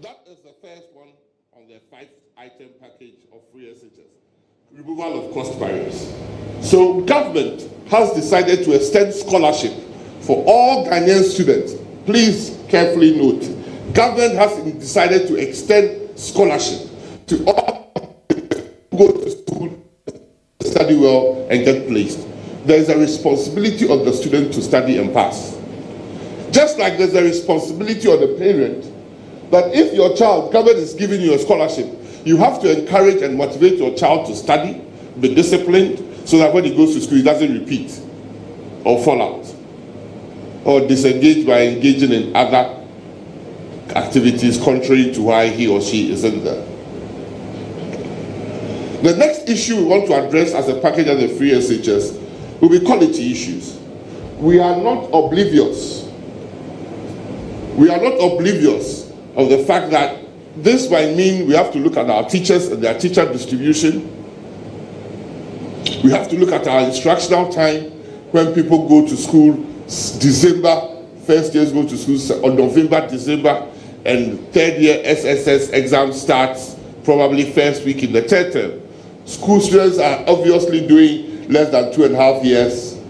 That is the first one on the 5-item package of free SHS. Removal of cost barriers. So government has decided to extend scholarship for all Ghanaian students. Please carefully note, government has decided to extend scholarship to all who go to school, study well, and get placed. There is a responsibility of the student to study and pass. Just like there's a responsibility on the parent that if your child, government is giving you a scholarship, you have to encourage and motivate your child to study, be disciplined, so that when he goes to school, he doesn't repeat or fall out or disengage by engaging in other activities contrary to why he or she isn't there. The next issue we want to address as a package of the free SHS will be quality issues. We are not oblivious. We are not oblivious of the fact that this might mean we have to look at our teachers and their teacher distribution. We have to look at our instructional time when people go to school, December, first years go to school on November, December, and third year SSS exam starts probably first week in the third term. School students are obviously doing less than 2.5 years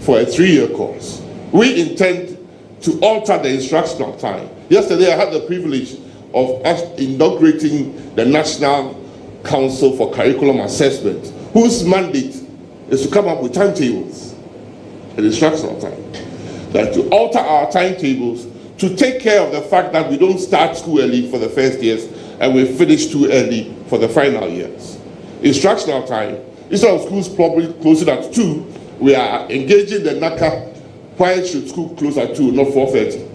for a 3-year course. We intend to alter the instructional time. Yesterday I had the privilege of inaugurating the National Council for Curriculum Assessment, whose mandate is to come up with timetables and instructional time. That to alter our timetables to take care of the fact that we don't start school early for the first years and we finish too early for the final years. Instructional time, instead of schools probably closing at 2, we are engaging the NACA. Why should school close at 2, not 4:30?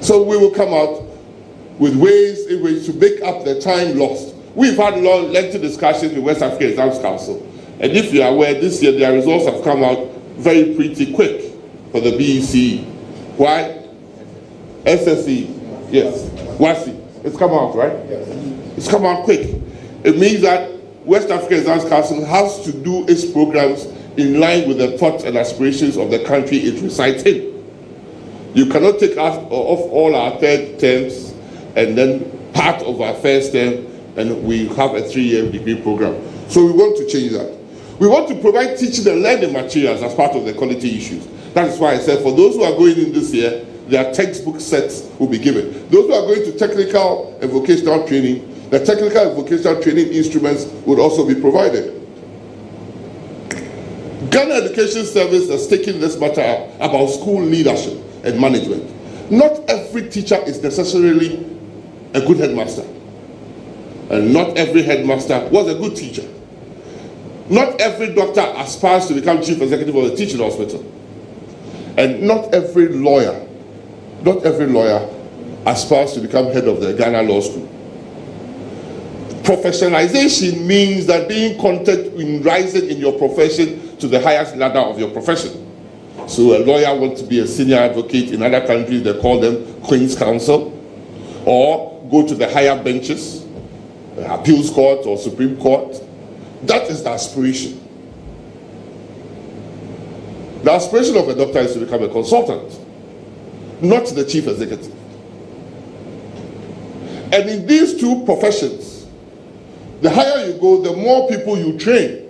So we will come out with ways in which to make up the time lost. We've had long, lengthy discussions with West African Exams Council. And if you are aware, this year their results have come out very pretty quick for the BEC. Why? SSE, yes. WASI, it's come out, right? Yes. It's come out quick. It means that West African Exams Council has to do its programs in line with the thoughts and aspirations of the country it resides in. You cannot take us off all our third terms and then part of our first term and we have a 3-year degree program. So we want to change that. We want to provide teaching and learning materials as part of the quality issues. That is why I said for those who are going in this year, their textbook sets will be given. Those who are going to technical and vocational training, the technical and vocational training instruments would also be provided. Ghana Education Service has taken this matter up about school leadership and management. Not every teacher is necessarily a good headmaster. And not every headmaster was a good teacher. Not every doctor aspires to become chief executive of a teaching hospital. And not every lawyer aspires to become head of the Ghana Law School. Professionalization means that being content in rising in your profession to the highest ladder of your profession. So a lawyer wants to be a senior advocate. In other countries, they call them Queen's Counsel, or go to the higher benches, the appeals court or Supreme Court. That is the aspiration. The aspiration of a doctor is to become a consultant, not the chief executive. And in these two professions, the higher you go, the more people you train.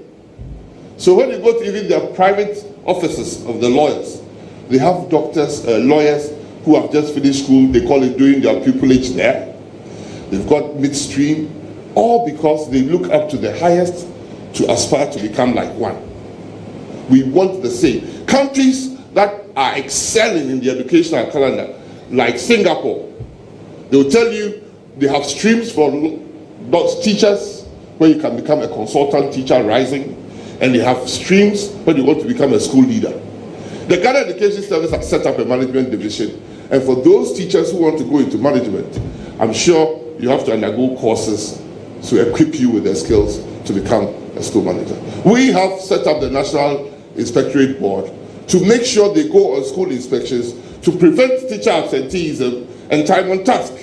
So when you go to even the private offices of the lawyers, they have doctors, lawyers who have just finished school, they call it doing their pupillage there. They've got midstream, all because they look up to the highest to aspire to become like one. We want the same. Countries that are excelling in the educational calendar, like Singapore, they will tell you they have streams for teachers where you can become a consultant teacher rising, and they have streams when you want to become a school leader. The Ghana Education Service has set up a management division, and for those teachers who want to go into management, I'm sure you have to undergo courses to equip you with the skills to become a school manager. We have set up the National Inspectorate Board to make sure they go on school inspections to prevent teacher absenteeism and time on task.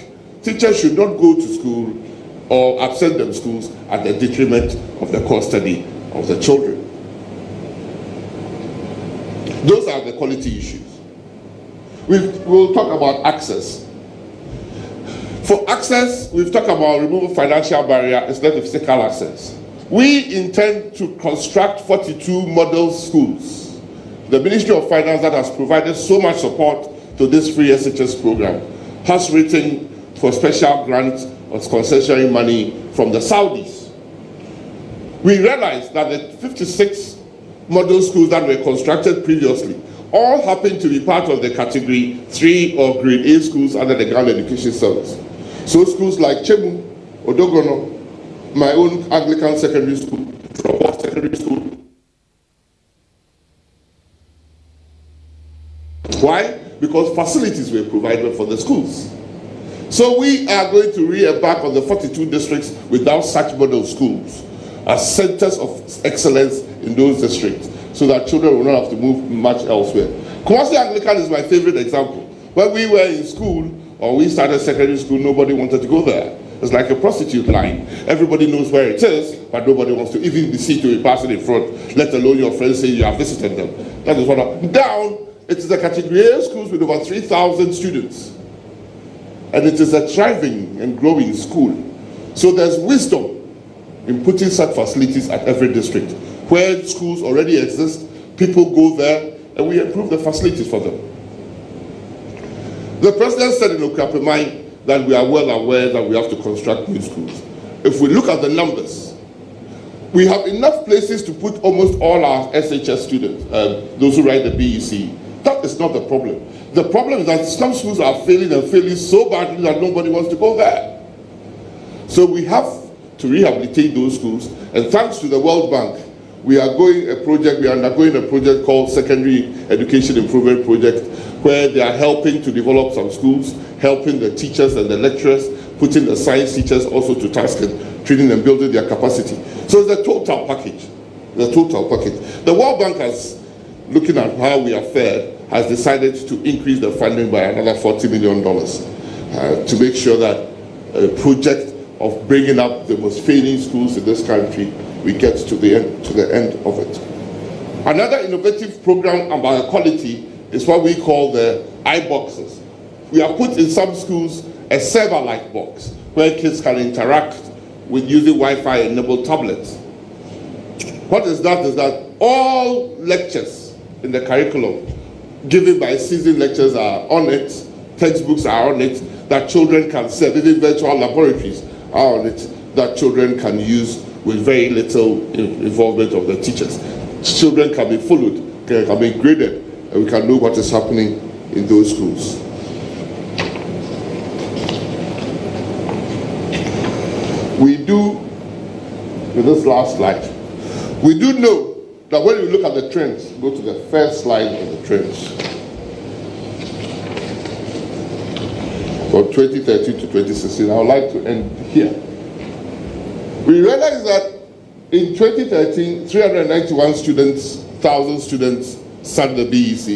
Teachers should not go to school or absent them schools at the detriment of the core study of the children. Those are the quality issues. We'll talk about access. For access, we've talked about removing financial barrier instead of physical access. We intend to construct 42 model schools. The Ministry of Finance, that has provided so much support to this free SHS program, has written for special grants or concessionary money from the Saudis. We realized that the 56 model schools that were constructed previously all happened to be part of the category 3 or grade A schools under the Ghana Education Service. So schools like Chemu, Odogono, my own Anglican secondary school, Drop-Off Secondary School. Why? Because facilities were provided for the schools. So we are going to re-embark on the 42 districts without such model schools as centers of excellence in those districts, so that children will not have to move much elsewhere. Kumasi Anglican is my favorite example. When we were in school, or we started secondary school, nobody wanted to go there. It's like a prostitute line. Everybody knows where it is, but nobody wants to even be seen to be passing in front, let alone your friends say you have visited them. That is what down, it is a category A schools with over 3,000 students. And it is a thriving and growing school. So there's wisdom in putting such facilities at every district. Where schools already exist, people go there, and we improve the facilities for them. The president said in Okapemai that we are well aware that we have to construct new schools. If we look at the numbers, we have enough places to put almost all our SHS students, those who write the BEC. That is not the problem. The problem is that some schools are failing and failing so badly that nobody wants to go there. So we have to rehabilitate those schools, and thanks to the World Bank, we are undergoing a project called Secondary Education Improvement Project, where they are helping to develop some schools, helping the teachers and the lecturers, putting the science teachers also to task and training and building their capacity. So it's a total package. The total package. The World Bank has, looking at how we are fared, has decided to increase the funding by another $40 million to make sure that a project of bringing up the most failing schools in this country, we get to the end of it. Another innovative program about quality is what we call the iBoxes. We have put in some schools a server-like box where kids can interact with using Wi-Fi enabled tablets. What is that all lectures in the curriculum given by seasoned lecturers are on it, textbooks are on it, that children can serve, even virtual laboratories are on it, that children can use with very little involvement of the teachers. Children can be followed, can be graded, and we can know what is happening in those schools. We do, with this last slide, we do know that when you look at the trends, go to the first slide of the trends, from 2013 to 2016, I would like to end here. We realized that in 2013, 391,000 students sat the BEC.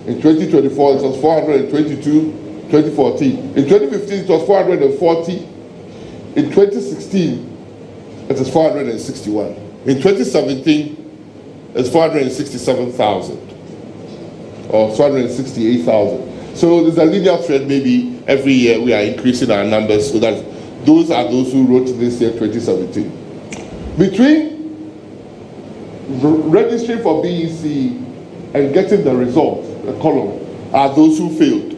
In 2024, it was 422, 2014. In 2015, it was 440. In 2016, it is 461. In 2017, it's 467,000 or 468,000. So there's a linear thread. Maybe every year we are increasing our numbers, so that those are those who wrote this year, 2017. Between registering for BEC and getting the result, the column, are those who failed.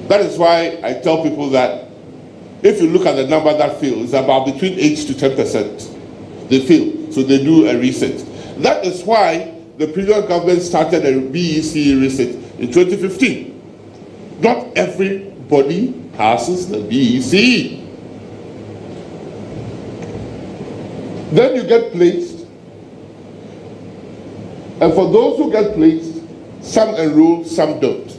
That is why I tell people that if you look at the number that failed, it's about between 8 to 10%. They fail, so they do a reset. That is why the previous government started a BEC reset in 2015. Not everybody passes the BEC. Then you get placed, and for those who get placed, some enroll, some don't.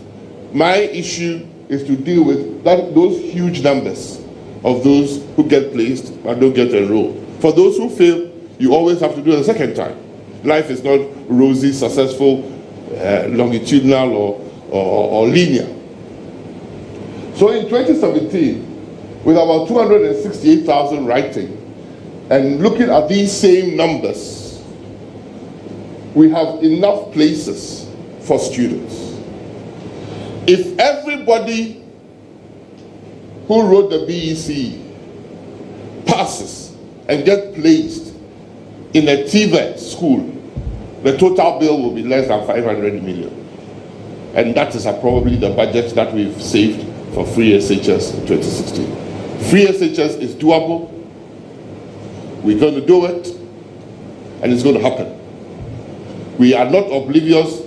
My issue is to deal with those huge numbers of those who get placed and don't get enrolled. For those who fail, you always have to do it a second time. Life is not rosy, successful, longitudinal or linear. So in 2017, with about 268,000 writing, and looking at these same numbers, we have enough places for students. If everybody who wrote the BEC passes and gets placed in a TVET school, the total bill will be less than 500 million. And that is probably the budget that we've saved for free SHS in 2016. Free SHS is doable. We're going to do it, and it's going to happen. We are not oblivious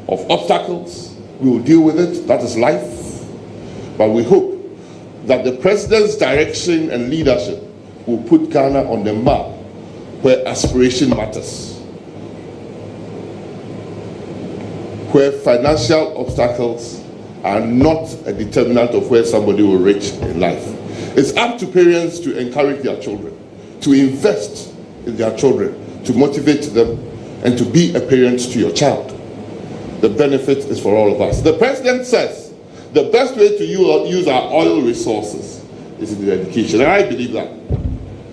of obstacles. We will deal with it. That is life. But we hope that the president's direction and leadership will put Ghana on the map where aspiration matters, where financial obstacles are not a determinant of where somebody will reach in life. It's up to parents to encourage their children, to invest in their children, to motivate them, and to be a parent to your child. The benefit is for all of us. The president says the best way to use our oil resources is in education, and I believe that.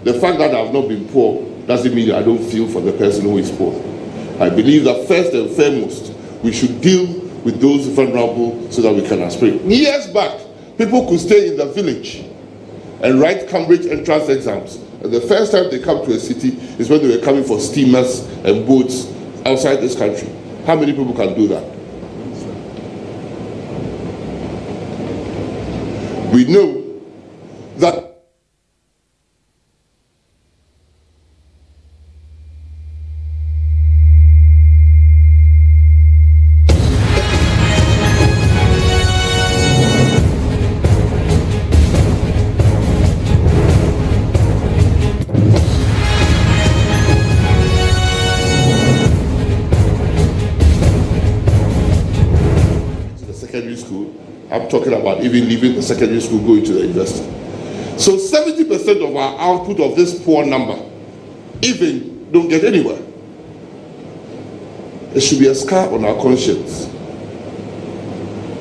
The fact that I've not been poor doesn't mean I don't feel for the person who is poor. I believe that first and foremost, we should deal with those vulnerable so that we can aspire. Years back, people could stay in the village and write Cambridge entrance exams. And the first time they come to a city is when they were coming for steamers and boats outside this country. How many people can do that? We know that I'm talking about even leaving the secondary school, going to the university. So 70% of our output of this poor number even don't get anywhere. It should be a scar on our conscience.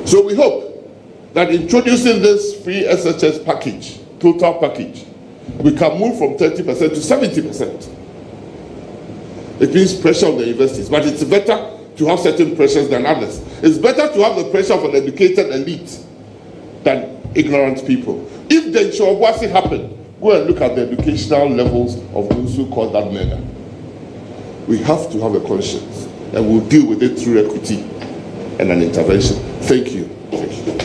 So we hope that introducing this free SHS package, total package, we can move from 30% to 70%. It means pressure on the universities, but it's better to have certain pressures than others. It's better to have the pressure of an educated elite than ignorant people. If the Nshawabwasi happened, go and look at the educational levels of those who caused that murder. We have to have a conscience, and we'll deal with it through equity and an intervention. Thank you. Thank you.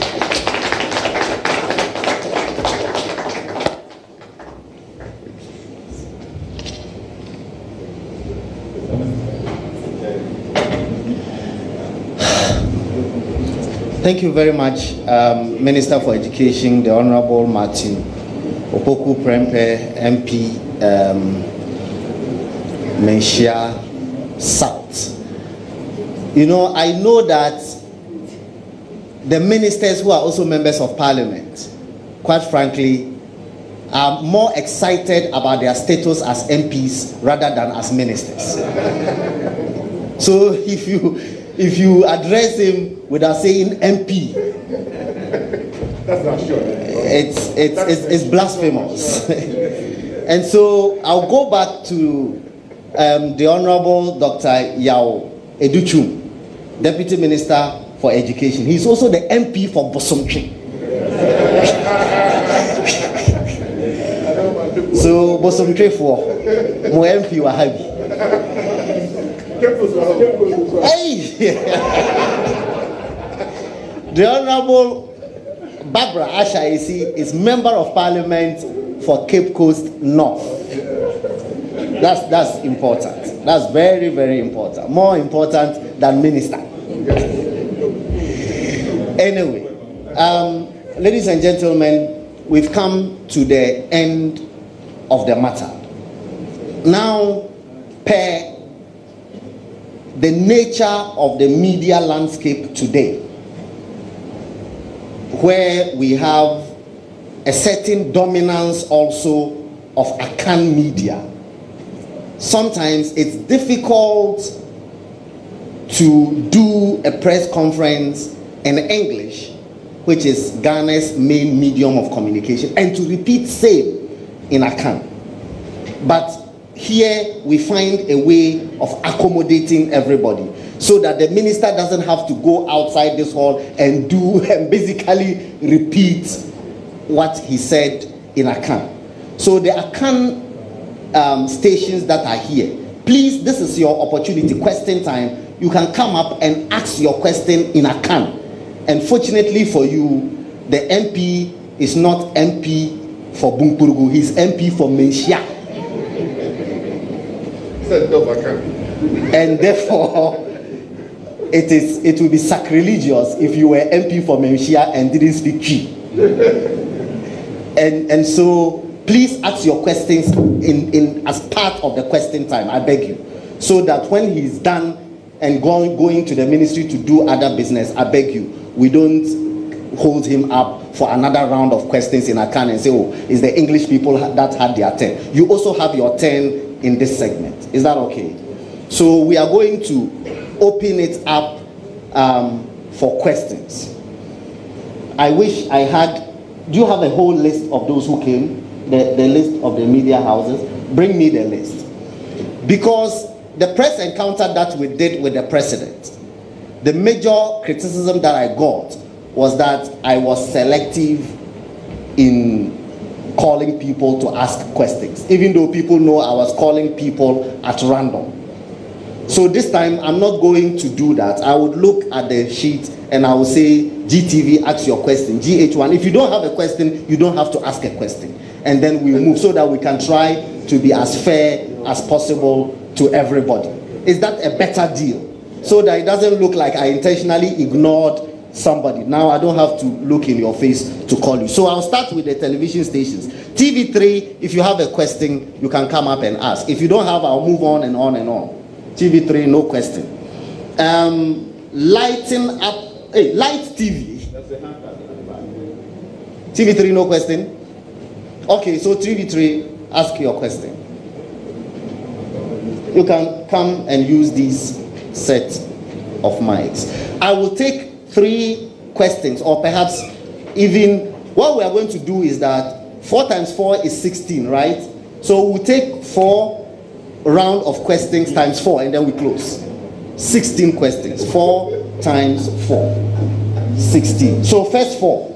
Thank you very much, Minister for Education, the Honorable Martin Opoku Prempeh, MP, Menchia South. You know, I know that the ministers who are also members of Parliament, quite frankly, are more excited about their status as MPs rather than as ministers. So if you address him without saying MP, that's not sure. It's blasphemous. And so I'll go back to the Honorable Dr. Yao Educhum, Deputy Minister for Education. He's also the MP for Bosomtwe. So Bosomtwe for mo MP wa habi. Hey! The Honorable Barbara Ashaisi is Member of Parliament for Cape Coast North. That's important. That's very, very important. More important than minister. Anyway, ladies and gentlemen, we've come to the end of the matter. Now, per the nature of the media landscape today, where we have a certain dominance also of Akan media, sometimes it's difficult to do a press conference in English, which is Ghana's main medium of communication, and to repeat same in Akan. But here we find a way of accommodating everybody so that the minister doesn't have to go outside this hall and basically repeat what he said in Akan. So the Akan stations that are here, please, this is your opportunity, question time. You can come up and ask your question in Akan. And fortunately for you, the MP is not MP for Bunkpurgu, he's MP for Menshia. And therefore, it will be sacrilegious if you were MP for Menshia and didn't speak Chi. And so, please ask your questions in as part of the question time, I beg you. So that when he's done and going to the ministry to do other business, I beg you, we don't hold him up for another round of questions in Akan and say, oh, it's the English people that had their turn. You also have your turn in this segment. Is that okay? So we are going to open it up for questions. I wish I had, do you have a whole list of those who came? The list of the media houses? Bring me the list. Because the press encounter that we did with the president, the major criticism that I got was that I was selective in calling people to ask questions, even though people know I was calling people at random. So this time, I'm not going to do that. I would look at the sheet and I will say, GTV, ask your question. GH1, if you don't have a question, you don't have to ask a question. And then we move so that we can try to be as fair as possible to everybody. Is that a better deal? So that it doesn't look like I intentionally ignored somebody. Now I don't have to look in your face to call you. So I'll start with the television stations. TV3, if you have a question, you can come up and ask. If you don't have, I'll move on and on and on. TV3, no question. Lighting up, hey, Light TV. TV3, no question. Okay, so TV3, ask your question. You can come and use this set of mics. I will take 3 questions, or perhaps even, what we are going to do is that 4 times 4 is 16, right? So we'll take 4 round of questions times 4 and then we close. 16 questions. 4 times 4. 16. So first 4.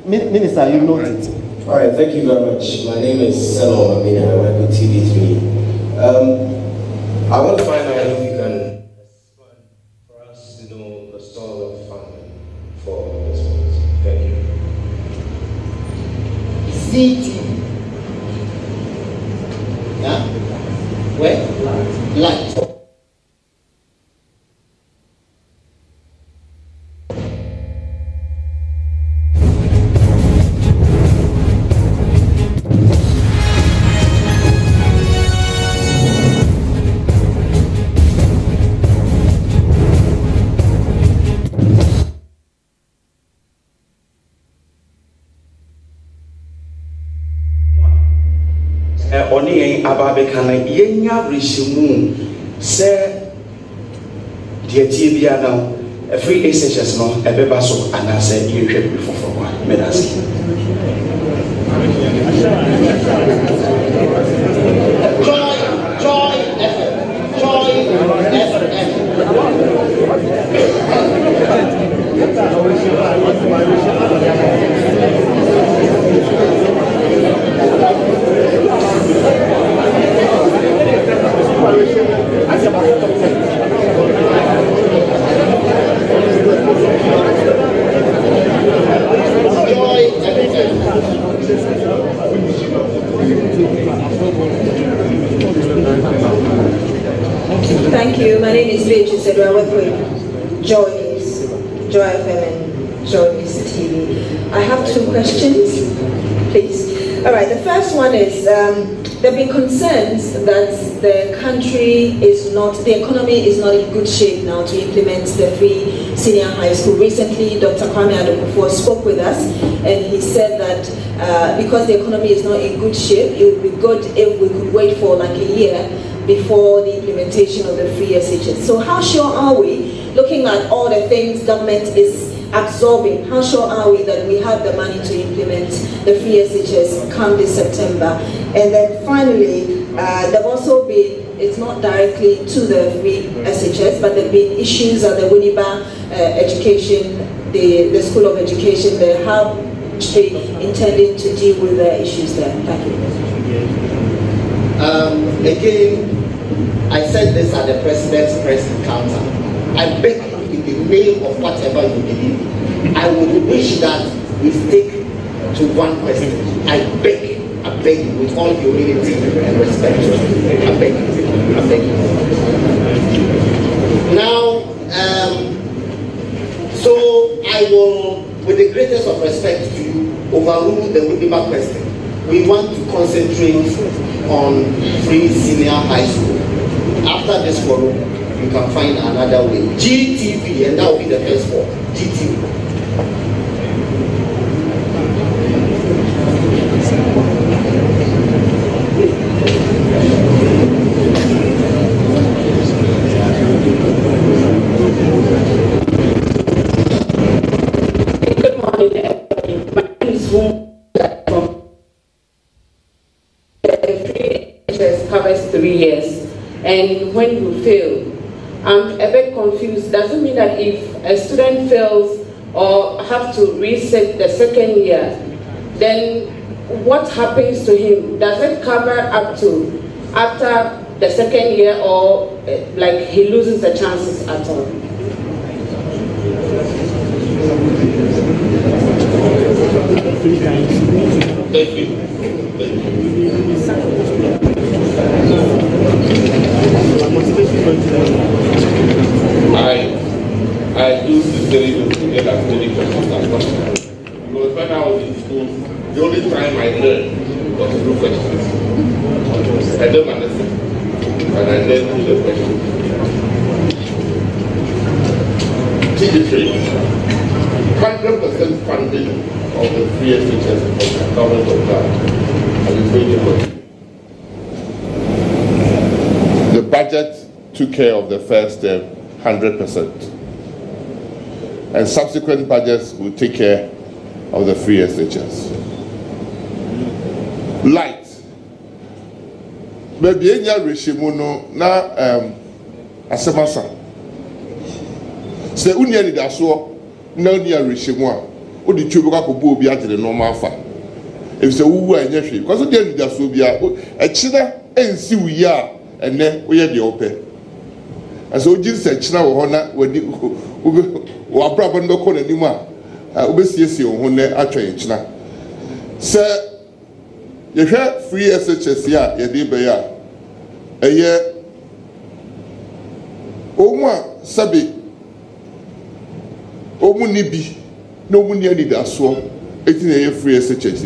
Minister, you know it. All right, thank you very much. My name is Selo Amina. I work with TV3. I want to find out if you can respond for us to know the source of funding for this one. Thank you. CT. Yeah? Where? Light. Oni ababekana yenya rishimu se dieti bia na free SHS no ebeba so anase yehwe before one medasi Joy FM Thank you. My name is Beatrice Edu. I work with Joy FM and Joy TV. I have 2 questions, please. All right, the first one is there have been concerns that the economy is not in good shape now to implement the free senior high school. Recently, Dr. Kwame Adokufo spoke with us and he said that because the economy is not in good shape, it would be good if we could wait for like a year before the implementation of the free SHS. So how sure are we, looking at all the things government is absorbing, how sure are we that we have the money to implement the free SHS come this September? And then finally, there have also been, it's not directly to the free SHS, but there have been issues at the Winneba education, the School of Education, the hub ministry intending to deal with the issues there? Thank you. Again, I said this at the President's press encounter. I beg you, in the name of whatever you believe, I would wish that we stick to one question. I beg you, with all humility and respect. I beg you. Now, so I will, with the greatest of respect to you, overrule the Widiba question. We want to concentrate on free senior high school. After this forum, you can find another way. GTV, and that will be the first one. GTV. Good morning, everybody. My name is Wum from the free HS covers 3 years. And when you fail, I'm a bit confused. Does it mean that if a student fails or have to reset the second year, then what happens to him? Does it cover up to after the second year, or like he loses the chances at all? Thank you. I do sincerely to get as many questions as possible. Because when I was in school, the only time I learned was through questions. I don't understand, but I learned through the questions. TG3, 100% funding of the free SHS government of God, and it's going to continue. The budget took care of the first 100%. And subsequent budgets will take care of the free SHS. Light. Maybe any reshimuno na asemasa. Se unia ni daso na unia reshimu a odi twa ka kobo obi agere normal fa. If se wuwu anya hwe. Because odi ni daso bia e kire ensi wuyi a ene woye de ope. Aso oji se kire wo na wadi wabrabo ndo ko nanim a obesiesie wo ho ne atwa yekina se yehwe free SHS ya yede be ya eye omu a sabe omu ni bi na omu ni anidaso etina ye free SHS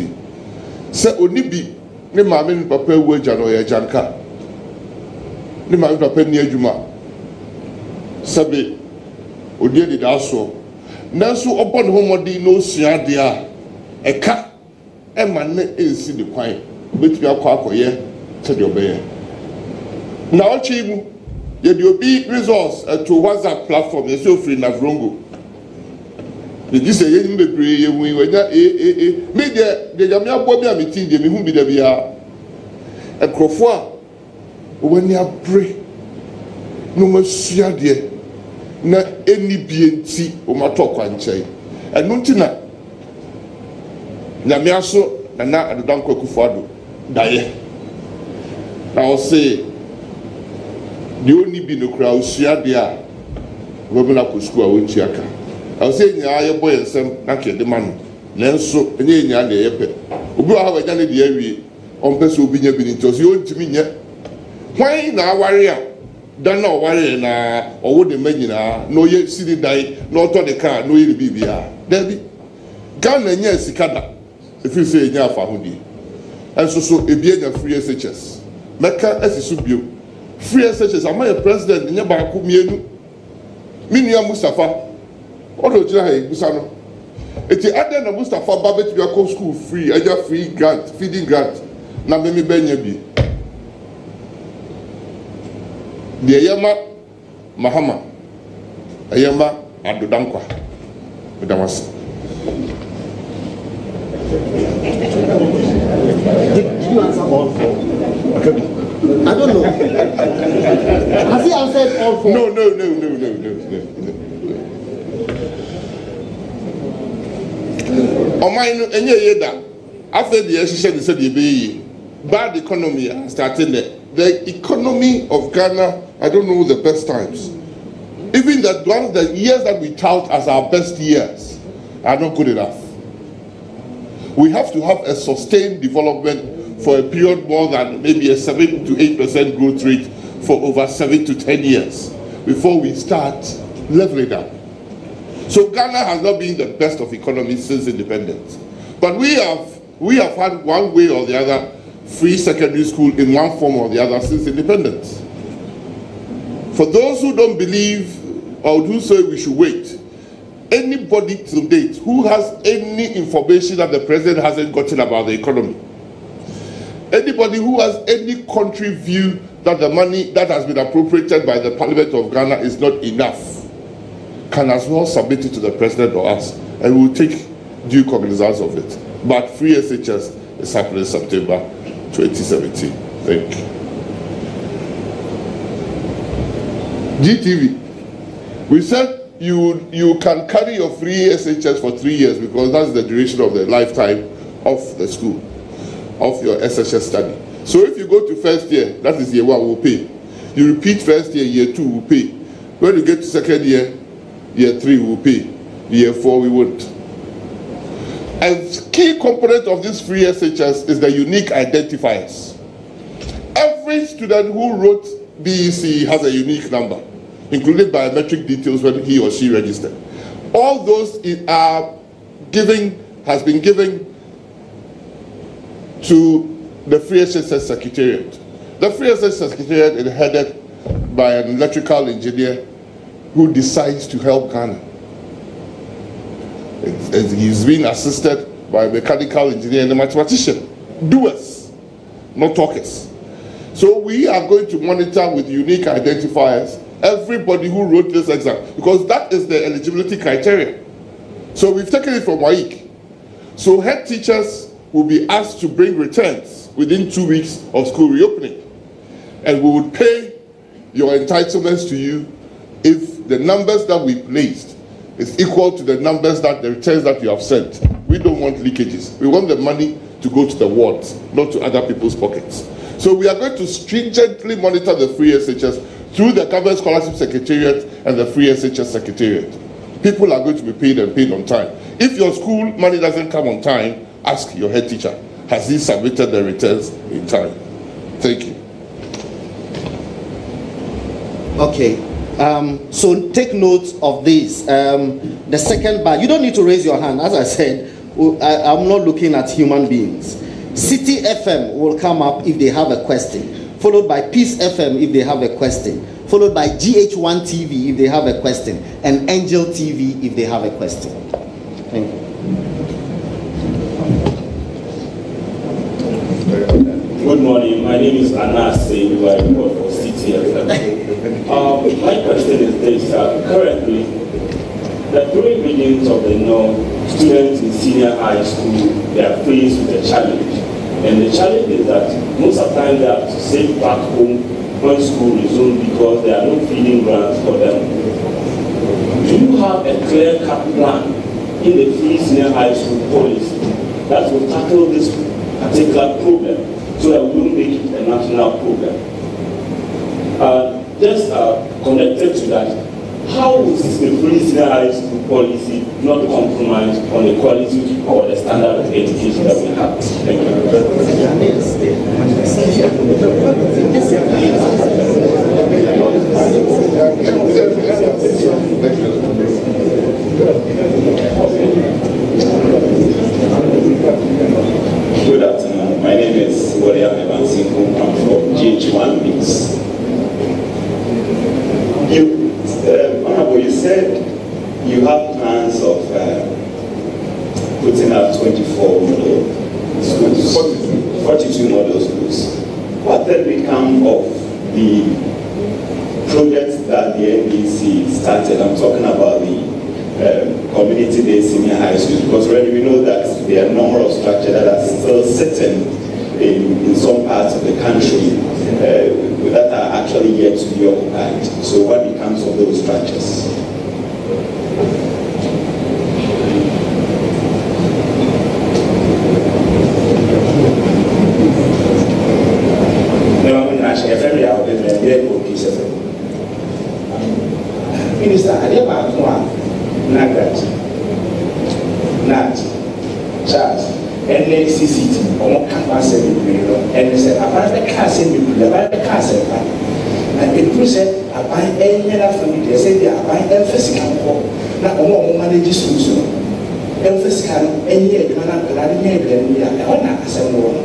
se oni bi ne maame ne papa wu agya no ye janka ne maame papa ni adwuma sabe odi edi da so nanso obo ne homodi no sua de a eka e ma ne ensi de kwan betumi akọ te de obeye na ochi mu ye de obi resource to WhatsApp platform ye so free na vrongo ye di se ye mbebre ye wu wanya me de jam ya bo bi a meeting de me hu bi da bia ekrofo a wani abre no masua de na eni bienti o matokwa nchai enu ntina na miaso na adodanko akufado daye na o say the only bi no kra osua de a wo na ko school a wonchi aka o say nya aye boy ensem na kede manu nenso enye nya na yepe obi wa wanya ne de awie on pese obi nya bi ni ntosi o ntimi nya hwan na aware a dan na oware na owo de magina no ye sidi dai no to de car no ye bibia dabi Ghana nya sikada efi se nya afa hodi enso so ebie nya free SHS meka asisu bio free SHS amaye president nya ba ko mienu minua Mustafa odo jira ha ibusa no eti ade na Mustafa ba betu ya ko school free aja free grant feeding grant na memi benya bi de yema mahama ayema adodankwa medamas Did you answer all four? I don't know. Has he answered all four? No. Omaino enye yeda. After the SSH said the bad economy started there. The economy of Ghana, I don't know the best times. Even the years that we tout as our best years are not good enough. We have to have a sustained development for a period more than maybe a 7 to 8% growth rate for over 7 to 10 years before we start leveling up. So Ghana has not been the best of economies since independence. But we have had one way or the other free secondary school in one form or the other since independence. For those who don't believe or who say we should wait, anybody to date who has any information that the president hasn't gotten about the economy, anybody who has any country view that the money that has been appropriated by the Parliament of Ghana is not enough, can as well submit it to the president or us, and we'll take due cognizance of it. But free SHS is happening September 2017. Thank you. GTV. We said you can carry your free SHS for 3 years because that's the duration of the lifetime of the school, of your SHS study. So if you go to first year, that is year 1, we'll pay. You repeat first year, year 2, we'll pay. When you get to second year, year 3, we'll pay. Year 4, we won't. A key component of this free SHS is the unique identifiers. Every student who wrote BEC has a unique number, including biometric details when he or she registered. All those has been given to the Free SHS Secretariat. The Free SHS Secretariat is headed by an electrical engineer who decides to help Ghana. He's being assisted by a mechanical engineer and a mathematician. Doers, not talkers. So we are going to monitor with unique identifiers everybody who wrote this exam, because that is the eligibility criteria. So we've taken it from WAEC. So head teachers will be asked to bring returns within 2 weeks of school reopening. And we would pay your entitlements to you if the numbers that we placed is equal to the numbers that the returns that you have sent. We don't want leakages. We want the money to go to the wards, not to other people's pockets. So we are going to stringently monitor the free SHS through the Government Scholarship Secretariat and the Free SHS Secretariat. People are going to be paid and paid on time. If your school money doesn't come on time, ask your head teacher, has he submitted the returns in time? Thank you. Okay, so take note of this. The second bar, you don't need to raise your hand. As I said, I'm not looking at human beings. City FM will come up if they have a question, followed by Peace FM if they have a question, followed by GH1 TV if they have a question, and Angel TV if they have a question. Thank you. Good morning. My name is Anas Seyou. I work for City FM. My question is this: currently, the 3 regions of the North, students in senior high school, they are faced with a challenge. And the challenge is that most of the time they have to save back home when school resumes because there are no feeding grants for them. Do you have a clear-cut plan in the free senior high school policy that will tackle this particular problem so that we don't make it a national problem? Just connected to that, how is the free senior high school policy not compromise on the quality or the standard of education that we have? Thank you. Good afternoon. My name is William Sankofa. I'm from GH1 Mix. Honorable, you said you have plans of putting up 24 model schools, 42 model schools. What then become of the projects that the NBC started? I'm talking about the community-based senior high schools, because already we know that there are a number of structures that are still sitting in some parts of the country that are actually yet to be occupied. So what becomes of those structures? mo nyina hyɛ yɛfrɛ me a wɔde me yɛ obi sɛ fɛ minister adeɛ baako a Nat Charles ɛne CCT ɔmo ka fa asɛm bebree no ɛne sɛ aban bɛka asɛm bebree aban bɛka asɛm pa na ɛduru sɛ aban ɛnyɛ n'afɔ ne deɛ sɛ deɛ aban ɛmfa sika nkɔ na ɔmo manage schools no ɛmfa sika no ɛnyɛ adwuma na nkɔla no nyɛ adwuma no bi a ɛhɔ na asɛm wɔ no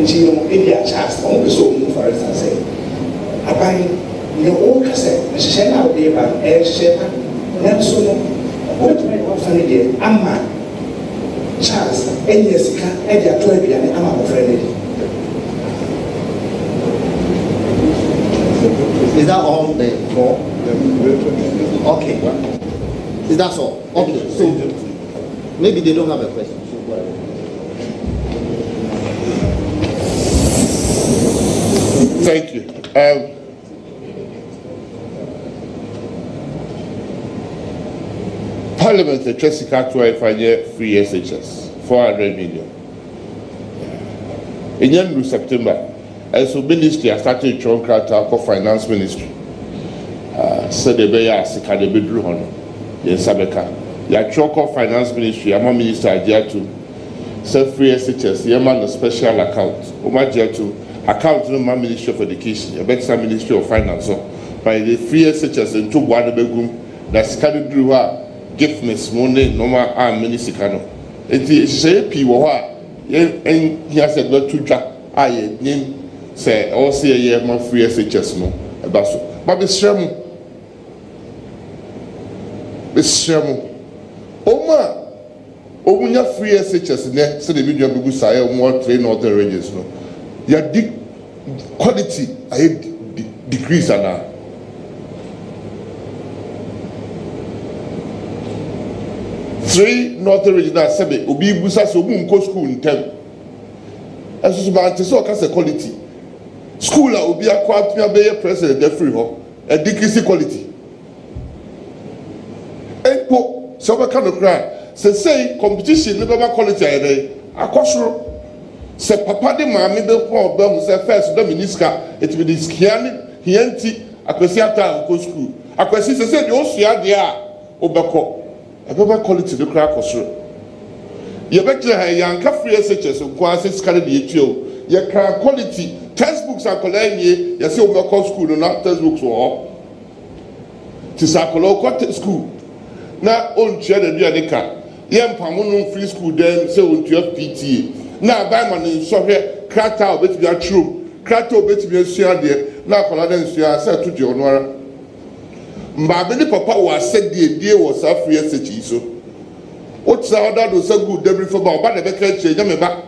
nti no ebi a Charles ɔmo pɛ sɛ ɔmo for instance sɛ aban ne ɔka sɛ nhyehyɛ no a wɔde ba no ɛhyehyɛ pa nanso no wɔtumi wɔfa ne deɛ ama Charles ɛnyɛ sika ɛde ato aduane ama abɔfra no di. Is that all the four? Okay. Is that all? Okay. So maybe they don't have a question. Thank you. Parliament, the Jessica to a 5-year free SHS, 400 million. In January, September, as a ministry, I started to run for finance ministry. So the Bay Asika, the Bedroom Honor, yes, Sabeka. Ya Choko Finance Ministry, I'm a minister, I dare to self free SHS, Yaman a special account, Omaja to account in my Ministry of Education, a better Ministry of Finance. So by the free SHS and 2 1 bedroom, that's kind of drew her. Give me money, normal arm minisicano. It is say P.O.A. And he has a lot to drop. I name say, all see a year more free SHS no. But Miss Sherman, Oma, Omunya free SHS ne, so the video will say more train all the ranges no. Your quality, I decrease now. 3 Northern Regional Assembly obi busa so obu nko school ntem eso so ba ante so ka say quality school a obi akwa atua be president da free ho a decrease quality enpo so ba kan kra say competition no be quality ayede akosoro se papa de maame be ko ba mu say first do minister it be this kiani hianti akwesi ata nko school akwesi say de osua de a obeko Ababa quality the crack or so. You bet you have young free SHS and quasi scattered the HO. Your crack quality textbooks are collecting ye, you see over school and not textbooks or to Sakolo school. Now, on chair the Dianica. Yam Pamunum free school then say on 12 PTA. Now, by man in Soviet, cracked out, bet be a true. Cracked out, bet be a share there. Now, Coladen said to Jonora. Mbabeni papa was said the was a free SHE so. What's the other do so good debris for about the better change them back?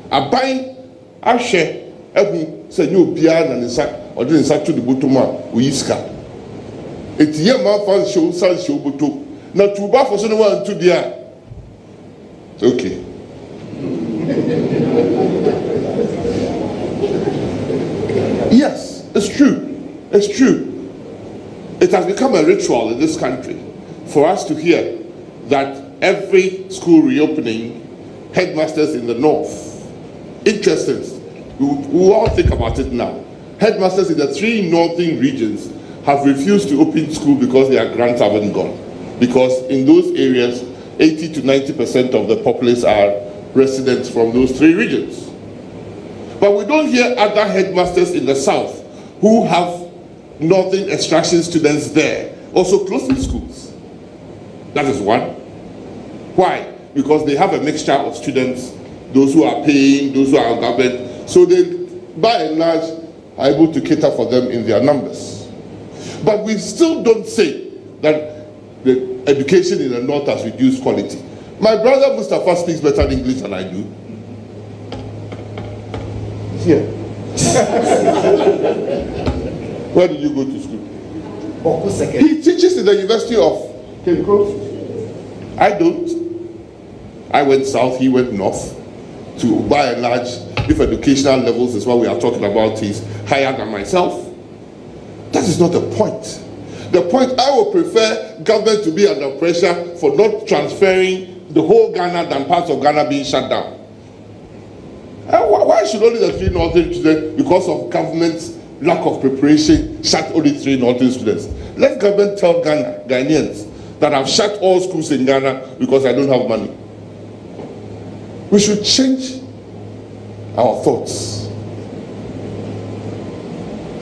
A buying a share, every say you piano and sack or didn't sack to the bottom we iska. It's your mouth and show sun show buto. Not to buff for someone to the air. Okay. Yes, it's true. It's true. It has become a ritual in this country for us to hear that every school reopening, headmasters in the north, interesting, we all think about it now. Headmasters in the 3 northern regions have refused to open school because their grants haven't gone. Because in those areas, 80 to 90% of the populace are residents from those 3 regions. But we don't hear other headmasters in the south who have northern extraction students there also closing schools. That is one. Why? Because they have a mixture of students, those who are paying, those who are government, so they by and large are able to cater for them in their numbers. But we still don't say that the education in the north has reduced quality. My brother Mustafa speaks better English than I do. Here. Where did you go to school? He teaches in the University of Cape Coast. I don't. I went south, he went north. To by and large, if educational levels is what we are talking about is higher than myself. That is not the point. The point, I would prefer government to be under pressure for not transferring the whole Ghana than parts of Ghana being shut down. Why Why should only the 3 northern students, because of government's lack of preparation, shut only 3 northern students? Let government tell Ghanaians that I've shut all schools in Ghana because I don't have money. We should change our thoughts.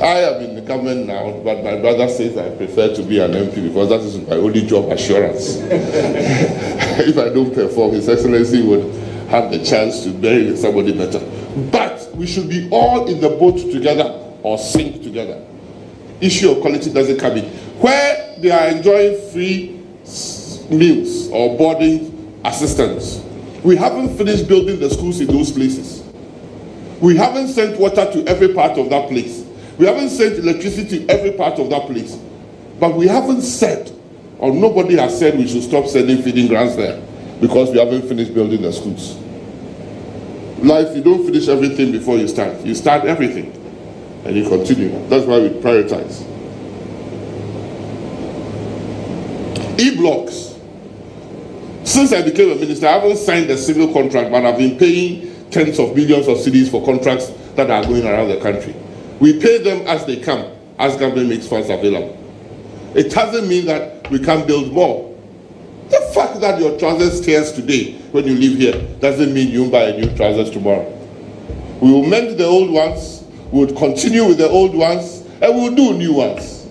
I am in the government now, but my brother says I prefer to be an MP because that is my only job assurance. If I don't perform, His Excellency would have the chance to bury somebody better. But we should be all in the boat together or sink together. Issue of quality doesn't come in. Where they are enjoying free meals or boarding assistance, we haven't finished building the schools in those places. We haven't sent water to every part of that place. We haven't sent electricity to every part of that place. But we haven't said, or nobody has said we should stop sending feeding grants there because we haven't finished building the schools. Life, you don't finish everything before you start. You start everything and you continue. That's why we prioritize. E-blocks. Since I became a minister, I haven't signed a single contract, but I've been paying tens of millions of cedis for contracts that are going around the country. We pay them as they come, as government makes funds available. It doesn't mean that we can't build more. The fact that your trousers tears today when you leave here doesn't mean you buy a new trousers tomorrow. We will mend the old ones, we will continue with the old ones, and we will do new ones.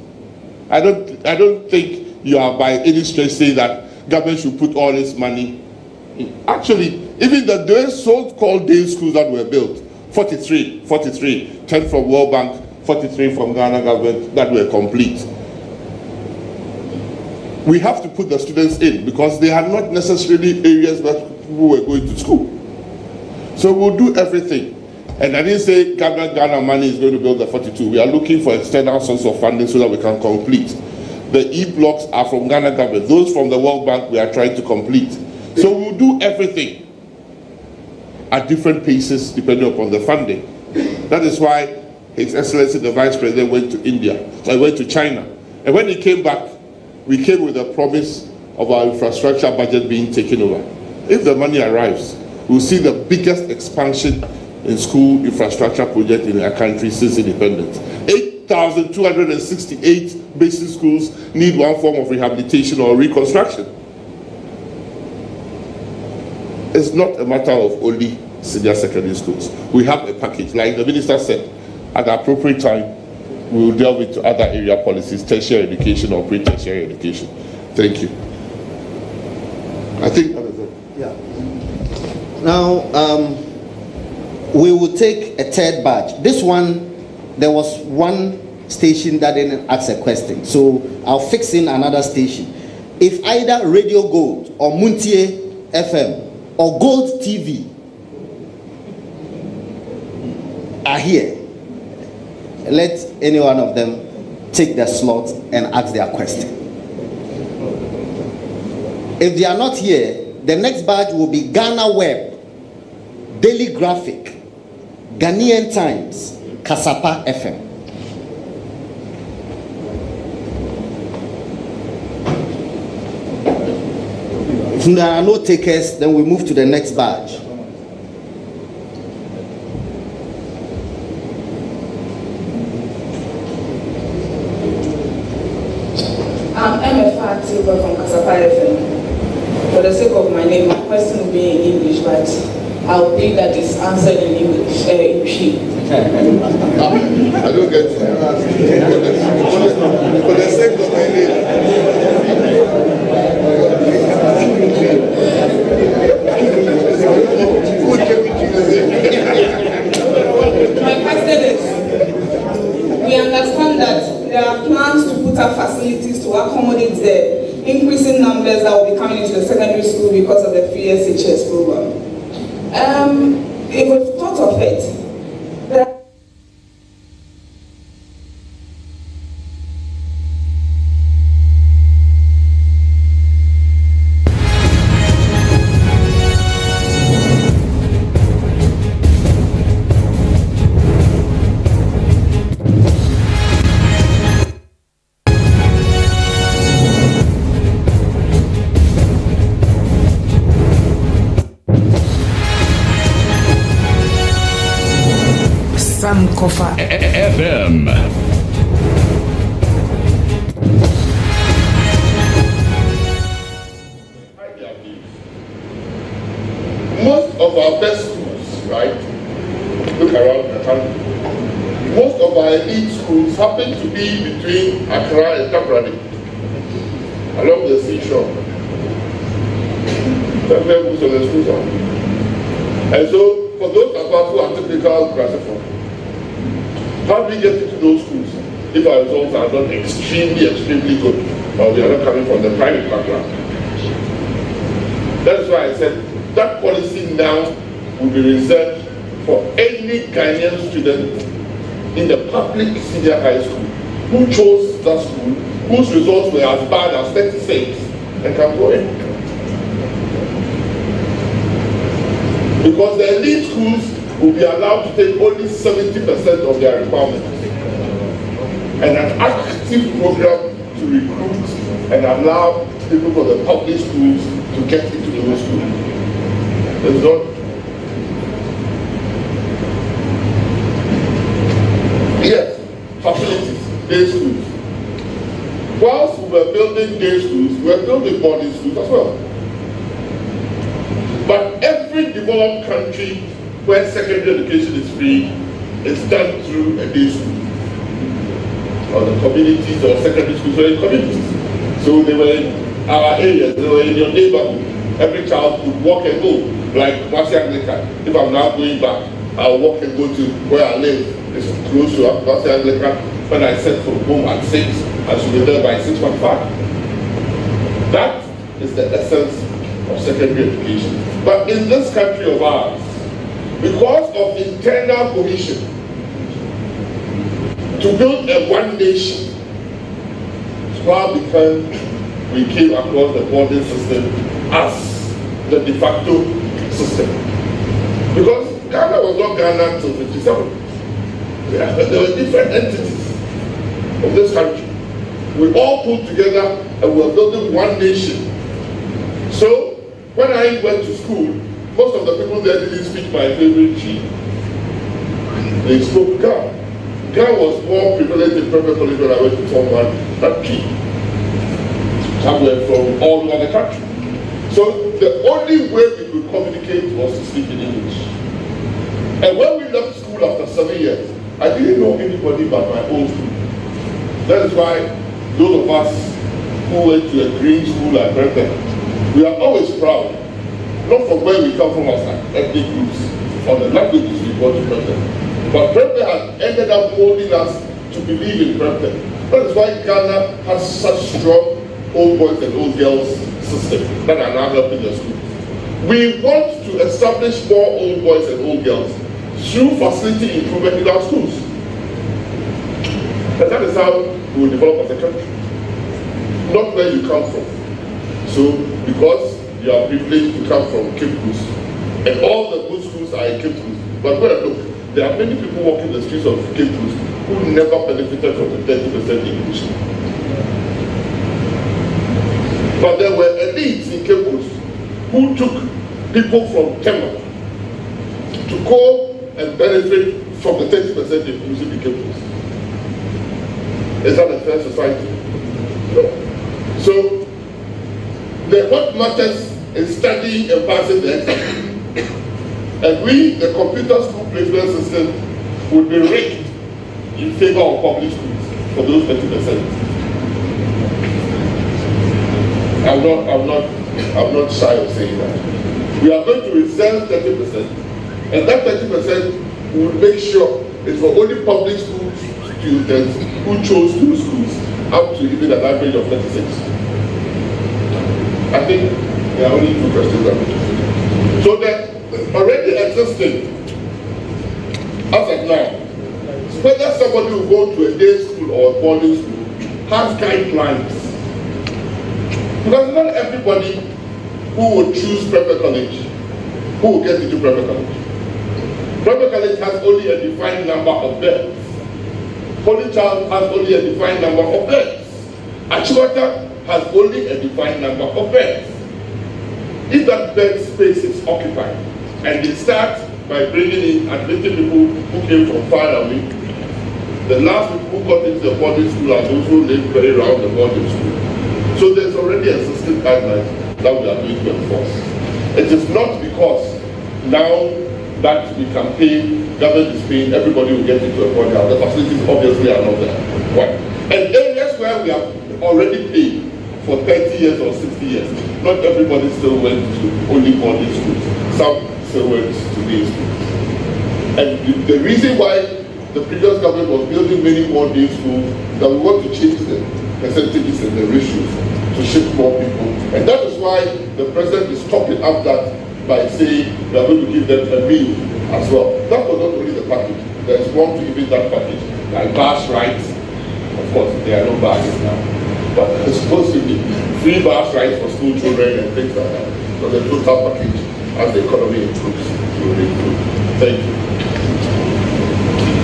I don't think you are by any stretch saying that government should put all this money in. Actually, even the so-called day schools that were built, 43, 10 from World Bank, 43 from Ghana government that were complete. We have to put the students in because they are not necessarily areas where people were going to school. So we'll do everything. And I didn't say Ghana money is going to build the 42. We are looking for external source of funding so that we can complete. The E-blocks are from Ghana government. Those from the World Bank we are trying to complete. So we'll do everything at different paces depending upon the funding. That is why His Excellency the Vice President went to India. I went to China. And when he came back, we came with a promise of our infrastructure budget being taken over. If the money arrives, we'll see the biggest expansion in school infrastructure project in our country since independence. 8,268 basic schools need one form of rehabilitation or reconstruction. It's not a matter of only senior secondary schools. We have a package, like the minister said, at the appropriate time, we will delve into other area policies, tertiary education or pre-tertiary education. Thank you. I think that is it. Yeah. Now, we will take a third batch. This one, there was one station that didn't ask a question, so I'll fix in another station. If either Radio Gold or Muntie FM or Gold TV are here, let any one of them take the slot and ask their question. If they are not here, the next badge will be Ghana Web, Daily Graphic, Ghanaian Times, Kasapa FM. If there are no takers, then we move to the next badge. I'm MFR Silver from Kasapa FM. For the sake of my name, my question will be in English, but I'll think that it's answered in English. I don't get it. For the sake of my name. My question is, we understand that there are plans to put up facilities to accommodate the increasing numbers that will be coming into the secondary school because of the free SHS program. If we've thought of it, Sankofa FM. Most of our best schools, right? Look around the country. Most of our elite schools happen to be between Accra and Takoradi, along the seashore. That's where most of the schools are. And so, for those of us who are typical Grasshopper, how do we get into those schools if our results are not extremely good, or we are not coming from the private background? That's why I said that policy now will be reserved for any Ghanaian student in the public senior high school who chose that school, whose results were as bad as 36, and can go in. Because the elite schools will be allowed to take only 70% of their requirements. And an active program to recruit and allow people from the public schools to get into those schools. There's not. Yes, facilities, day schools. Whilst we were building day schools, we were building boarding schools as well. But every developed country where secondary education is free is done through a day school. Or the communities or secondary schools were in communities. So they were in our areas, they were in your neighborhood. Every child could walk and go. Like Wasi Anglican. If I'm now going back, I'll walk and go to where I live. It's close to Wasi Anglican. When I set from home at 6, I should be there by 6:15. That is the essence of secondary education. But in this country of ours, because of internal cohesion, to build a one nation, Swab we came across the boarding system as the de facto system. Because Ghana was not Ghana until 1957. There were different entities of this country. We all pulled together and we were building one nation. So, when I went to school, most of the people there didn't speak my favorite chief. They spoke Ga. Ga was more prevalent in Private College when I went to Form 1 than P. Somewhere from all over the country. So the only way we could communicate was to speak in English. And when we left school after 7 years, I didn't know anybody but my own school. That is why those of us who went to a green school like Private, we are always proud, not from where we come from as ethnic groups, or the languages we go to Prempeh. But Prempeh has ended up molding us to believe in Prempeh. That is why Ghana has such strong old boys and old girls system that are now helping the schools. We want to establish more old boys and old girls through facility improvement in our schools. And that is how we will develop as a country. Not where you come from. So, because you are privileged to come from Cape Coast, and all the good schools are in Cape Coast, but go and look, there are many people walking the streets of Cape Coast who never benefited from the 30% English. But there were elites in Cape Coast who took people from Tema to go and benefit from the 30% inclusive in Cape Coast. Is that a fair society? No. So, what matters is studying and passing the exam. And we, the computer school placement system, would be rigged in favor of public schools for those 30%. I'm not shy of saying that. We are going to reserve 30%, and that 30% will make sure it's for only public school students who chose those schools up to even an average of 36. I think there are only 2 questions left. So that already existing, as of now, whether somebody will go to a day school or a boarding school has guidelines. Because not everybody who will choose private college, who will get into private college. Private college has only a defined number of beds. Holy Child has only a defined number of beds. Achiwata has only a defined number of beds. If that bed space is occupied and they start by bringing in, admitting people who came from far away. The last people who got into the boarding school are those who lived very around the boarding school. So there's already a system guideline that we are going to enforce. It is not because now that we can pay, government is paying, everybody will get into a boarding house. The facilities obviously are not there. Right? And areas where we have already paid for 30 years or 60 years, not everybody still went to only boarding schools. Some still went to day schools. And the reason why the previous government was building many more day schools, that we want to change the percentages and the ratios to shift more people. And that is why the president is topping up that by saying we are going to give them a meal as well. That was not only the package. There is one to even that package, like bus rides. Of course, there are no buses now. But it's supposed to be free bus rides for school children and things like that. So the total package, as the economy improves, will improve. Thank you.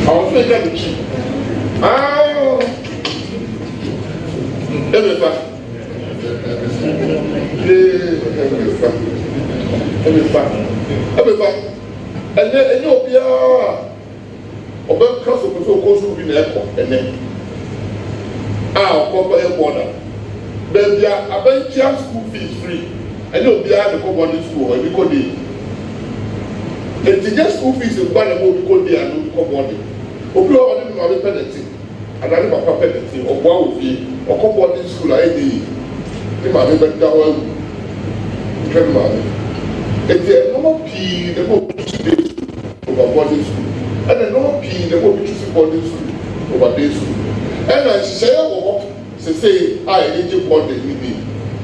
I was saying that the chief. And then you'll be a class of people who go to the airport and then cover a border. Then there are a school fees free, and you'll be at the common school and you go there. And the just school fees in Ghana will go there and no common. Obi wa wani ma be penalty, anani papa penalty, or one would be, or boarding school I did. The man be better well. Tell man, and the normal P, the more choose over boarding school, and the normal P, the more choose boarding school over day school. And I say, oh, say, I need boarding need.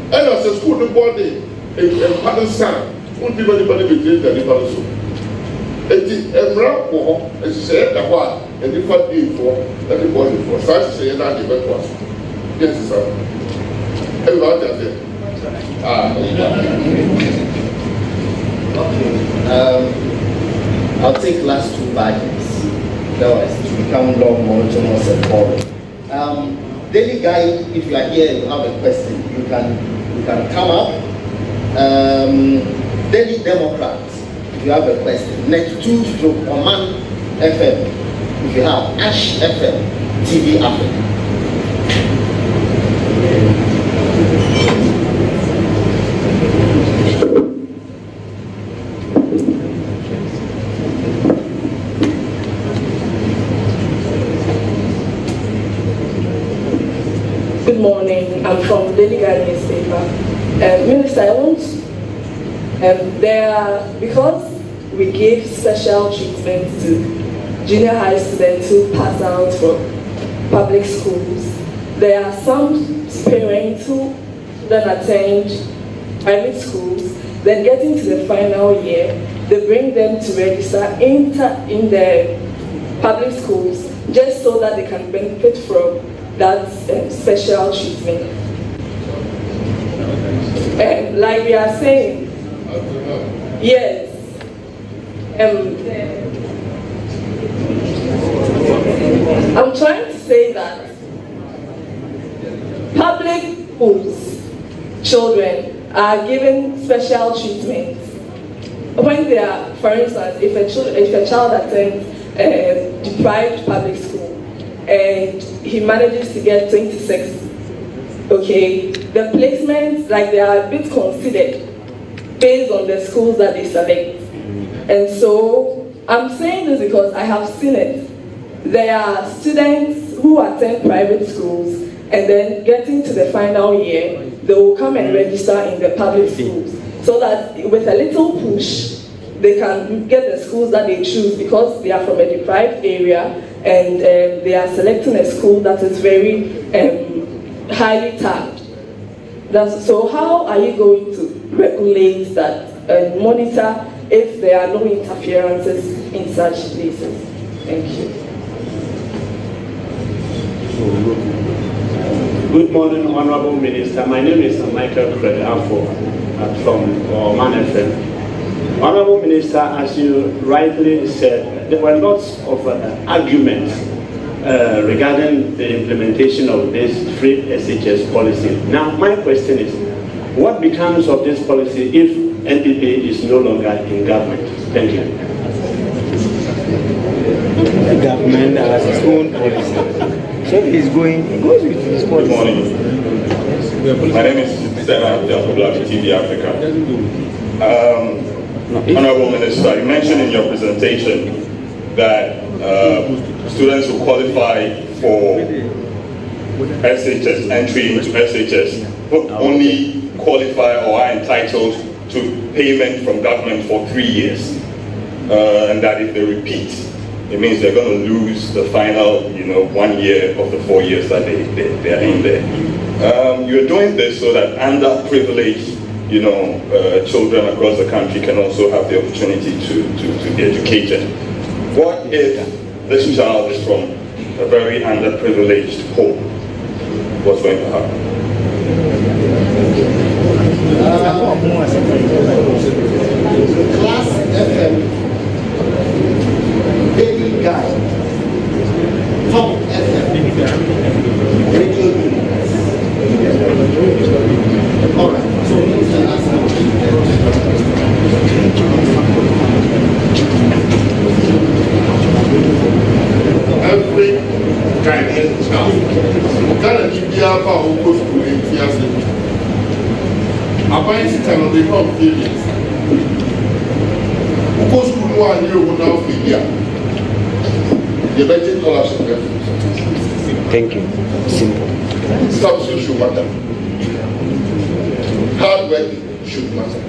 And as a school the boarding, a father son, won't give anybody between the liberal school. Eti emra wo ehye da ho a edi fa dey for everybody for so say na dey back was yes sir everybody there I'll take last two badges. Otherwise it will become long, monotonous and boring. Daily Guide, if you are here and you have a question, you can come up. Daily Democrat, if you have a question. Next 2 Oman FM, if you have Ash FM, TV Africa. Good morning. I'm from Daily Guide newspaper. Minister, I want because we give special treatment to junior high students who pass out from public schools. There are some parents who then attend private schools, then getting to the final year, they bring them to register in the public schools just so that they can benefit from that special treatment. Like we are saying, yes. I'm trying to say that public schools children are given special treatment when they are, for instance, if a child attends deprived public school and he manages to get 26, okay, the placements, like they are a bit considered based on the schools that they select. And so I'm saying this because I have seen it. There are students who attend private schools and then getting to the final year, they will come and register in the public schools so that with a little push, they can get the schools that they choose because they are from a deprived area and they are selecting a school that is very highly tagged. So how are you going to regulate that and monitor if there are no interferences in such places? Thank you. Good morning, Honorable Minister. My name is Michael Credafo from Oman FM. Honorable Minister, as you rightly said, there were lots of arguments regarding the implementation of this free SHS policy. Now, my question is, what becomes of this policy if NPP is no longer in government? Thank you. the government has its own policy. So if he's going, he goes with his policy. Good morning. My name is Stella TV Africa. Honorable Minister, you mentioned in your presentation that students who qualify for SHS, entry into SHS, not only qualify or are entitled to payment from government for 3 years, and that if they repeat, it means they're going to lose the final, 1 year of the 4 years that they are in there. You're doing this so that underprivileged, children across the country can also have the opportunity to be educated. What if this child is from a very underprivileged home? What's going to happen? Class FM, Daily Guide, Top FM, Radio Units. All right, so you can ask every Ghanaian child, Ghana Nibiaba who goes to India, Abayisi cannot become failures. Who goes to one year who now failure? The budget scholarship. Thank you. Simple. Substance should matter. Hard work should matter.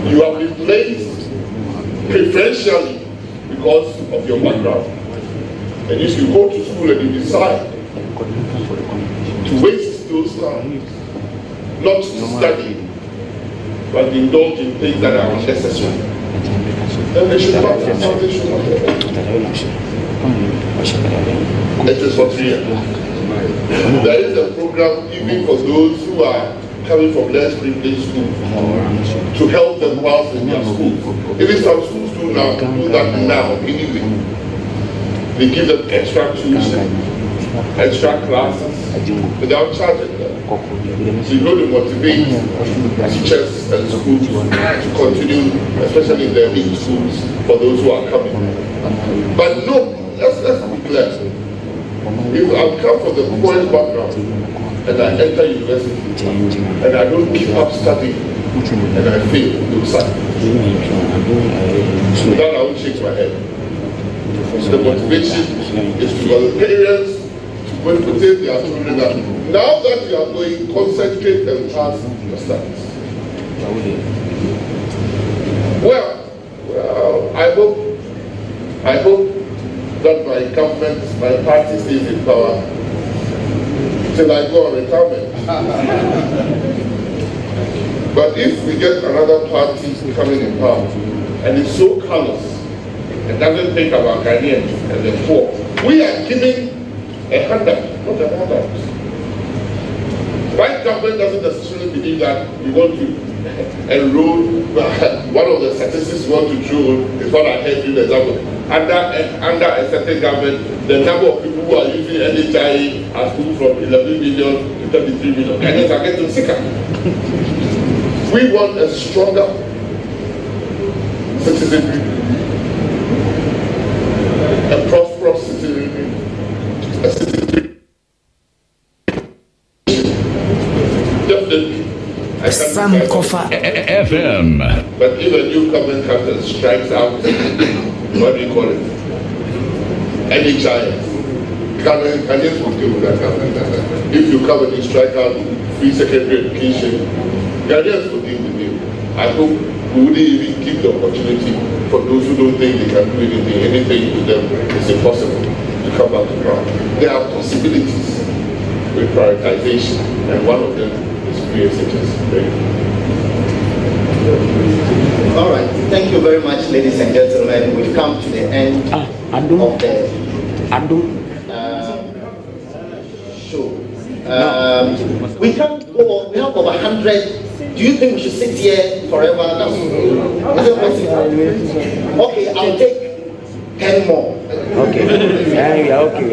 You have been placed preferentially because of your background. And if you go to school and you decide to waste those time, not to study, but indulge in things that are unnecessary, then they should matter. It is for 3 years. There is a program even for those who are coming from less privileged schools to help them pass in their schools. Even some schools do that now anyway. They give them extra tuition, extra classes without charging them. So you know to motivate teachers and schools to continue, especially in the elite schools, for those who are coming. But no, let's be clear. If I come from the poorest background and I enter university and I don't keep up studying and I fail, no sign. So that I will shake my head. So the motivation is for the parents to motivate their children that now that you are going, concentrate and pass your studies. Well, I hope that my government, my party stays in power till I go on retirement. But if we get another party coming in power and it's so callous and doesn't think about Ghanaians and the poor, we are giving a handout, not a handout. Right government doesn't necessarily believe that we want to enroll. One of the statistics we want to show is what I heard in the example. Under a certain government, the number of people who are using NHI has moved from 11 million to 33 million. Ghanaians are getting sicker. We want a stronger citizenry, a prosperous citizenry, a citizenry. Definitely. Sankofa FM. But if a new government comes and strikes out, what do you call it? NHI. Ghanaians will deal with that government. If you come and you strike out free secondary education, Ghanaians will deal with you. I hope we wouldn't even give the opportunity for those who don't think they can do anything. Anything to them is impossible to come back to ground. There are possibilities with prioritization, and one of them is free SHS. All right, thank you very much, ladies and gentlemen. We've come to the end of the show. We can't go on. We have over 100. Do you think we should sit here forever? Is it possible? Okay, I'll take 10 more. Okay. Yeah, okay.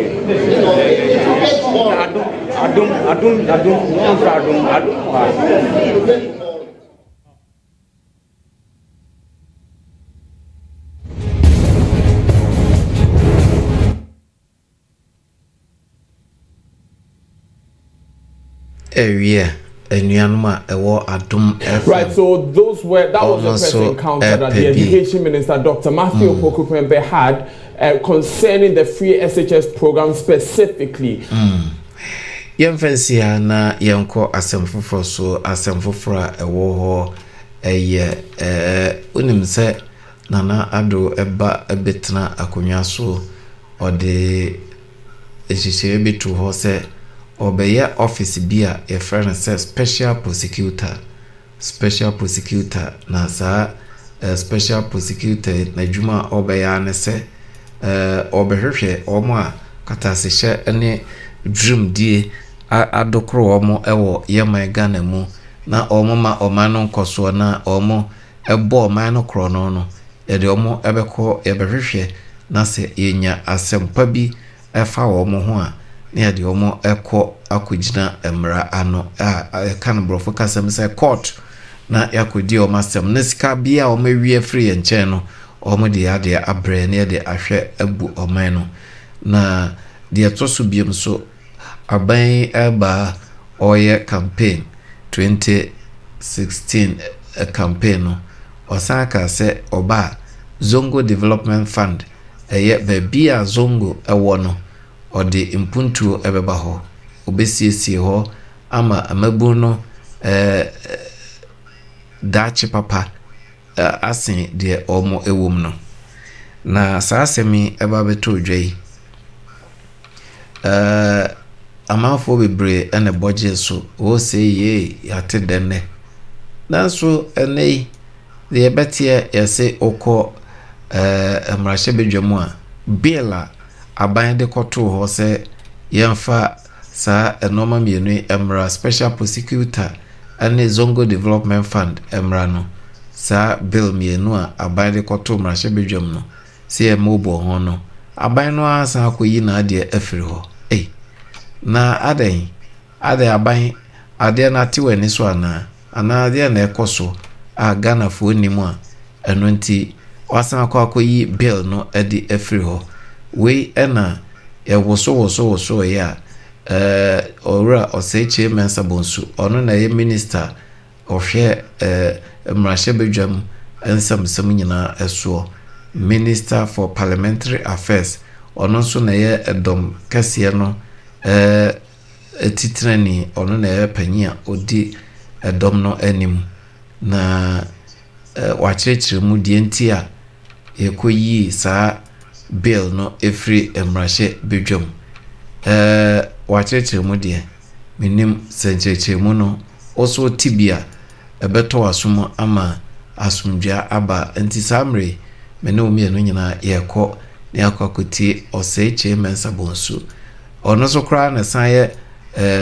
area enuanuma ewo adum FM. Right, so that was the press encounter that the Education Minister Dr. Matthew Opoku-Pembe had concerning the free SHS program specifically. Yemfensia na yenko asemfoforo so asemfoforo ewo ho unim se nana ado eba ebetna akonwa so ode ehihye betu ho se obeye office bia e friend say special prosecutor na sa special prosecutor na juma obeye ane se obehwehwe omo a katasehye ene dream die adokro omo ewo yema Ghana mu na omo ma omano nkoso na omo ebo omano krono no ede omo ebeko ebehwehwe na se yenya asempa bi efa omo ho a na ede omo eko akogina emra ano kan brofo kasem se court na yakodi omo asem na sika bia omo wie free enche no omo de ade abre na ede ahwe abu oman no na de atoso biem so aban eba oye campaign 2016 campaign no osaka se oba Zongo Development Fund eye bebia Zongo ewo no ode impuntu ebeba ho obesiesie ho ama amabu no dachi papa asin de omo ewom no na saasemi eba beto dwei amafo bebre ene budget so wo say ye yate denne nanso enei de betie yese okọ amrahye bedwamu a bill aban de koto ho se yemfa sa enoma mienu emra special prosecutor ane Zongo Development Fund emra no sa bill mienu a aban de koto amrahye bedwam no se emobo ho no aban no asa akoyi na ade afiri ho na adan aban ade na tiweni so ana ade na ekoso a Ghana fo nimu a eno nti wasan akoyi bill no edi afiri ho we ena e woso ya ora oseche mensa bonsu ono na ye minister ohwe mrahye bedwam ensam nyina eso Minister for Parliamentary Affairs ono so na ye edom kase no titrani ono na ye panyia odi edom no anim na wachirechire mu die nti a yekoyi saa bill no efri emrahye bedwam wachirechire mu die minim senchechire mu no oso tibia ebeto asum ama asumdwa aba nti samre mene omienu nyina yekọ na yakwakuti oseche mensa bonsu ono so kra na saye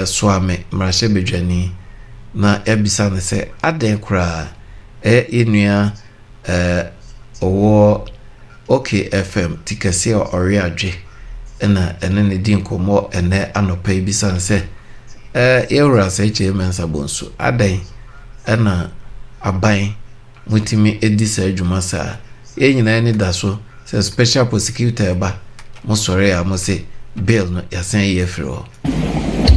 soame mrahye bedwani na ebisa ne se aden kra enua owo okay FM tikase ori adwe na ene ne din komo ene anopa ebisa ne se ewura seche mensa bonsu aden na aban mutimi edisa adwuma saa yenyina ni daso se special prosecutor eba mo sore ya mo se bill no yasen ye free ho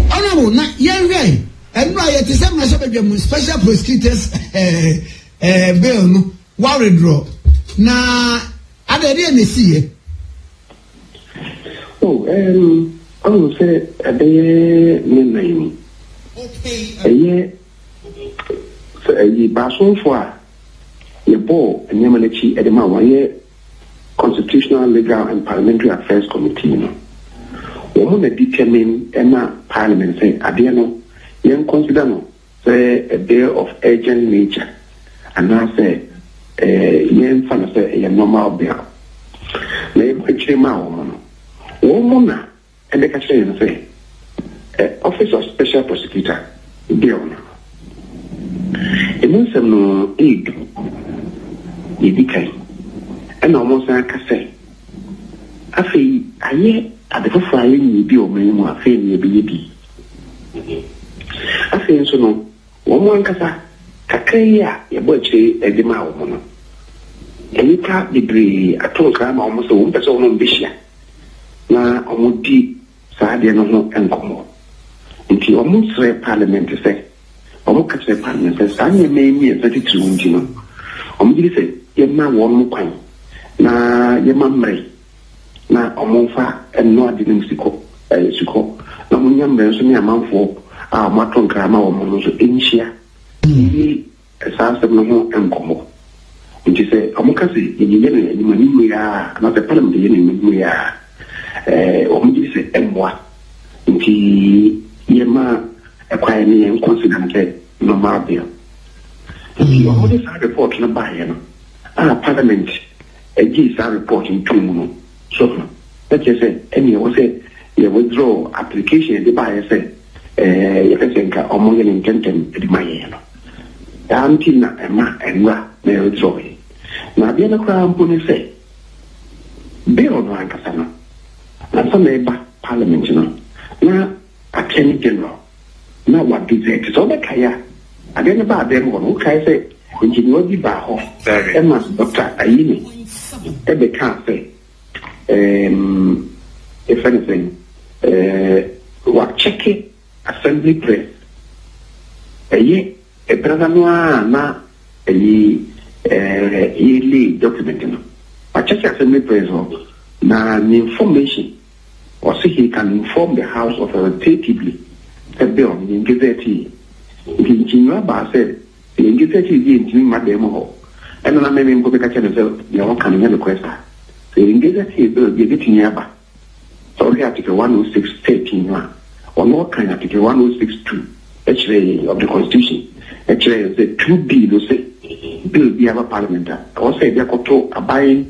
honorable na yenwe enu ayete se mo se bedwam special prosecutors bill no wa withdraw na adede na siye I say adeye nnaim eye baso fo a ye bo enyamalechi edema waye Constitutional, Legal and Parliamentary Affairs Committee no woman determine ena parliament say ade no yen consider no say a bill of urgent nature and now say yen fa say a normal bill na e kwetire ma woman na and they can say Office of Special Prosecutor bill no e mo sem no Yidikai and almost like I say, I feel I at the filing you be or many more fame you be. I feel so no one casa Kakaya, your butcher, a dema woman. And you can't degree at all time almost a 1 person on Bishia. Now, I would be sad and no and come on. nti ɔmo srɛ parliament sɛ ɔmo ka kyerɛ parliament sɛ saa nneɛma yi mi ɛsɛ titiri wo nti no ɔmo gye sɛ yɛma wɔn kwan na yɛma mmerɛ na ɔmo mfa ɛno ade no sikɔ na ɔmo nya mmerɛ nso ne amanfoɔ a ɔmo ato nkrama wɔ mo no nso ɛnhyia yi saa asɛm no ho nkɔmmɔ nti sɛ ɔmo ka sɛ yɛyɛ no anim anim yɛ a anaasɛ parliament yɛ no anim yɛ a ɔmo gye sɛ ɛmmoa nti yɛma ɛkwan ne yɛn consider sɛ normal bill nti ɔmo de saa report no baeɛ no a parliament ɛgye saa report no tom no so no ɛkyɛ sɛ ɛne ɛwɔ sɛ yɛ withdraw application de baeɛ sɛ yɛfɛ sɛ nka ɔmo yɛ ne ntɛntɛm de ma yɛn no daa nti na ɛma ɛnura na yɛ withdraw yɛ na adeɛ no koraa mpo ne sɛ bill no ankasa no ansa na ɛba parliament no na attorney general na wagazette sɛ wobɛkae a adeɛ no baa dɛm hɔ no wokae sɛ nkyiniwa bi baa hɔ ɛma dr ayini ɛbɛkaa sɛ ɛfɛ no sɛ wakyɛke assembly press ɛyɛ ɛbrada no a na yɛle document no wakyɛke assembly press hɔ na the information or say he can inform the house authoritatively a bill in gazette. In Jinaba said, in gazette is in Madame Ho. And then I made him go back and say, you can request her. So in gazette is getting Yaba. So Article 106.13 or more kind of Article 106.2 actually of the Constitution. Actually, the 2B will say, Bill be a parliament. Or say, they're going to buy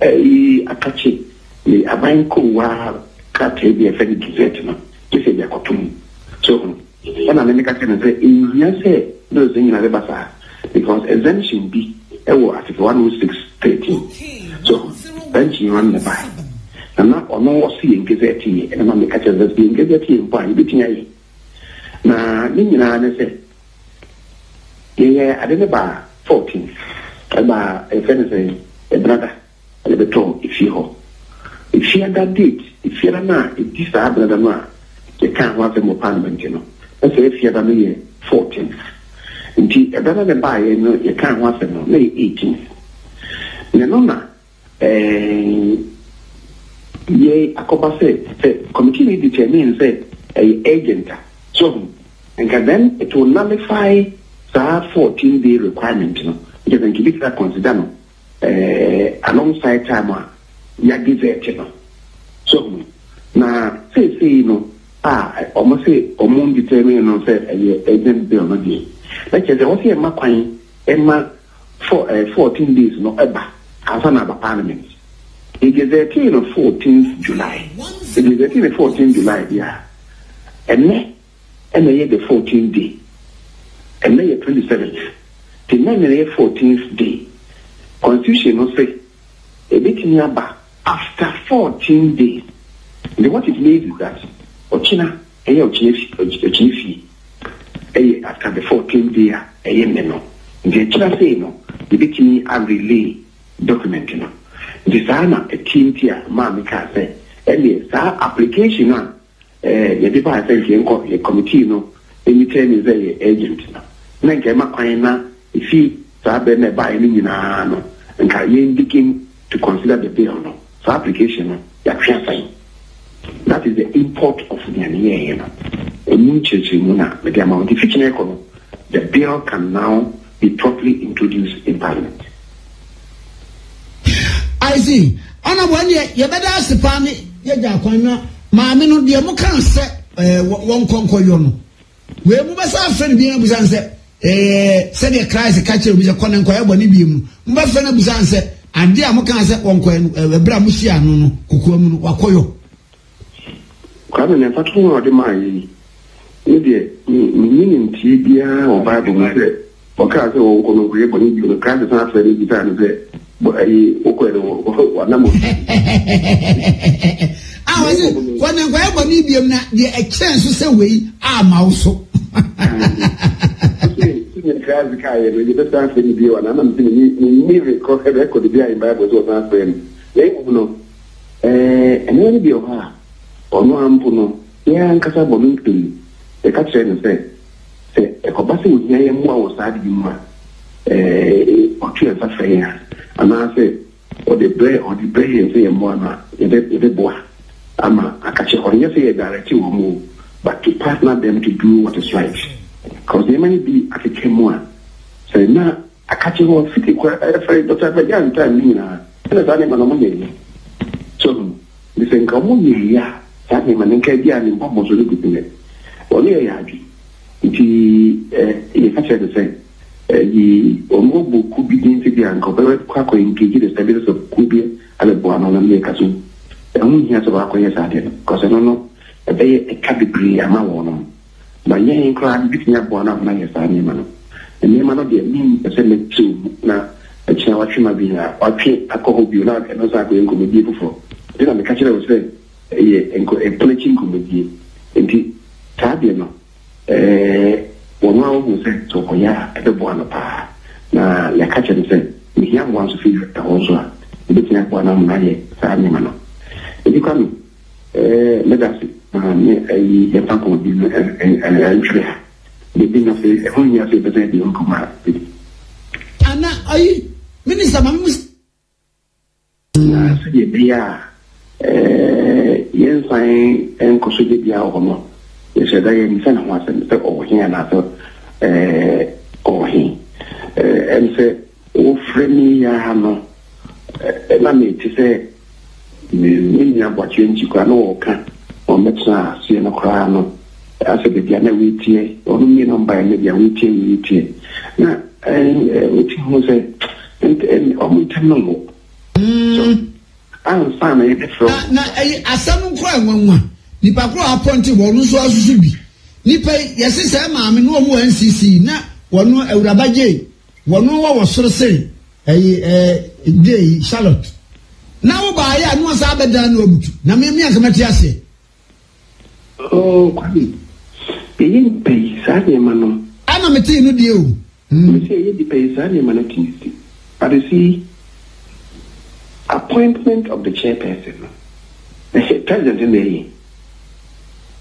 a catchy. The Abanko wa kate be a very gazette no. This is the cotton. So, and I make a say, in here say, those things in the basa because exemption be Article 106.13. So, then she run the buy. And now, or no, see in gazette, and I make a say, being gazette in buy, beating a. Now, Nina say, yeah, I didn't buy 14. I buy a friend a brother, a little tall, if you hope. If you had that date, if you had not, if this happened, you can't want them more parliament, you know. Let's say if you had a year 14th. Indeed, rather than buy, you can't want them May 18th. Nenona, Akoba said, committee determines say a agent. So, and then it will nullify the 14-day requirement, you know. You can give it that consider alongside time. Ya gazette no so na say no almost say omun determine no say agent bill no dey like say what say makwan ema for 14 days no eba asa na ba parliament e gazette no 14th July e gazette no 14th July dia ene ye the 14th day ene ye 27th the name ye 14th day constitution no say e betini aba after 14 days. And what it means is that Ochina, after the 14th day, no. The China say no, the bikini and relay document, you know. The Sana a team tier, Mamika say, and the application, the device a committee, no, any time is a agent. Nankema Quina, if he Sabene by any no, and can begin to consider the bill, no. So application, that is the import of the annual. A new church in Muna, with the amount of fiction, the bill can now be properly introduced in Parliament. I see. Anna, when you better ask the party, Yagakwana, Mammy, no, the Amokan set one concoyon. We move us our friend being Busan said, said a cries a catcher with a conan coyabonibium. Muffin Busan said. And dear Mokan said, one coin, Bramusia, no, Kukum, Wakoyo. Come and fat or the mine. Meaning Tibia or Bible, or Casa or Kono, but you can't answer any time but I Oko number. I was when I wear Bonibium, the exchange was away, I'm also. The car, you just answer the view, and I'm saying, record the behind Bible was answering. They know, and only be her, or no ampuno, Yeah, and Casa Bolin, the catcher and say, a cobassi with Yam was adding more, or 2 and fair. And I say, or the bread or the bread and say, Moana, the boy. Ama, I catch it on your say, directly will move, but to partner them to do what is right. Because they may be at the Kemua. Say, now, I catch you all 50 afraid that I've a young time, Nina, and a time on money. So, the same common, yeah, that name and Kadia and almost a little bit. Only a yaji. If I said the same, the Omobu could begin to be uncovered, Quaco engage the status of Kubia and the Buana and Lekasu. The only years of our years at it, because I don't know, a bay a category amount. But yeah, crime beating up one of my years, I mean, and you might be a mean percentage too. Now, a child should be a coho you not and also going to be beautiful. Then I'm the catcher was there, a pledging committee, and the Tabiano, one who said to Hoya at the Buana Pa. Now, the catcher said, we have one to feel also, beating up one of my years, I mean, if you come, let us. A pampo and tree. The thing of the only as if the Uncle Anna, I Minister Mamus. Yeah, yes, I am considered the hour. Yes, I am sent once and said over here and I thought, over him. And said, oh, friendly, I have no. And I made to say, me, what you can know. Or Metsa, see no crown, as a beginner with tea, or me no by maybe a witty. Now, and waiting was a and almost no. So, I'm fine. Now, I some cry one. Nipakro appointed one so as to be. Nipe, yes, sir, mamma, no more NCC. Now, one more Rabaje, one more was so say, a day, Charlotte. Now, by I know Sabadan, now, maybe I come at Yassi. Oh, Quabi. Paying pay, Sanya Mano. I'm a material deal. You say you pay Sanya Manaki. But you see, appointment of the chairperson, the president in the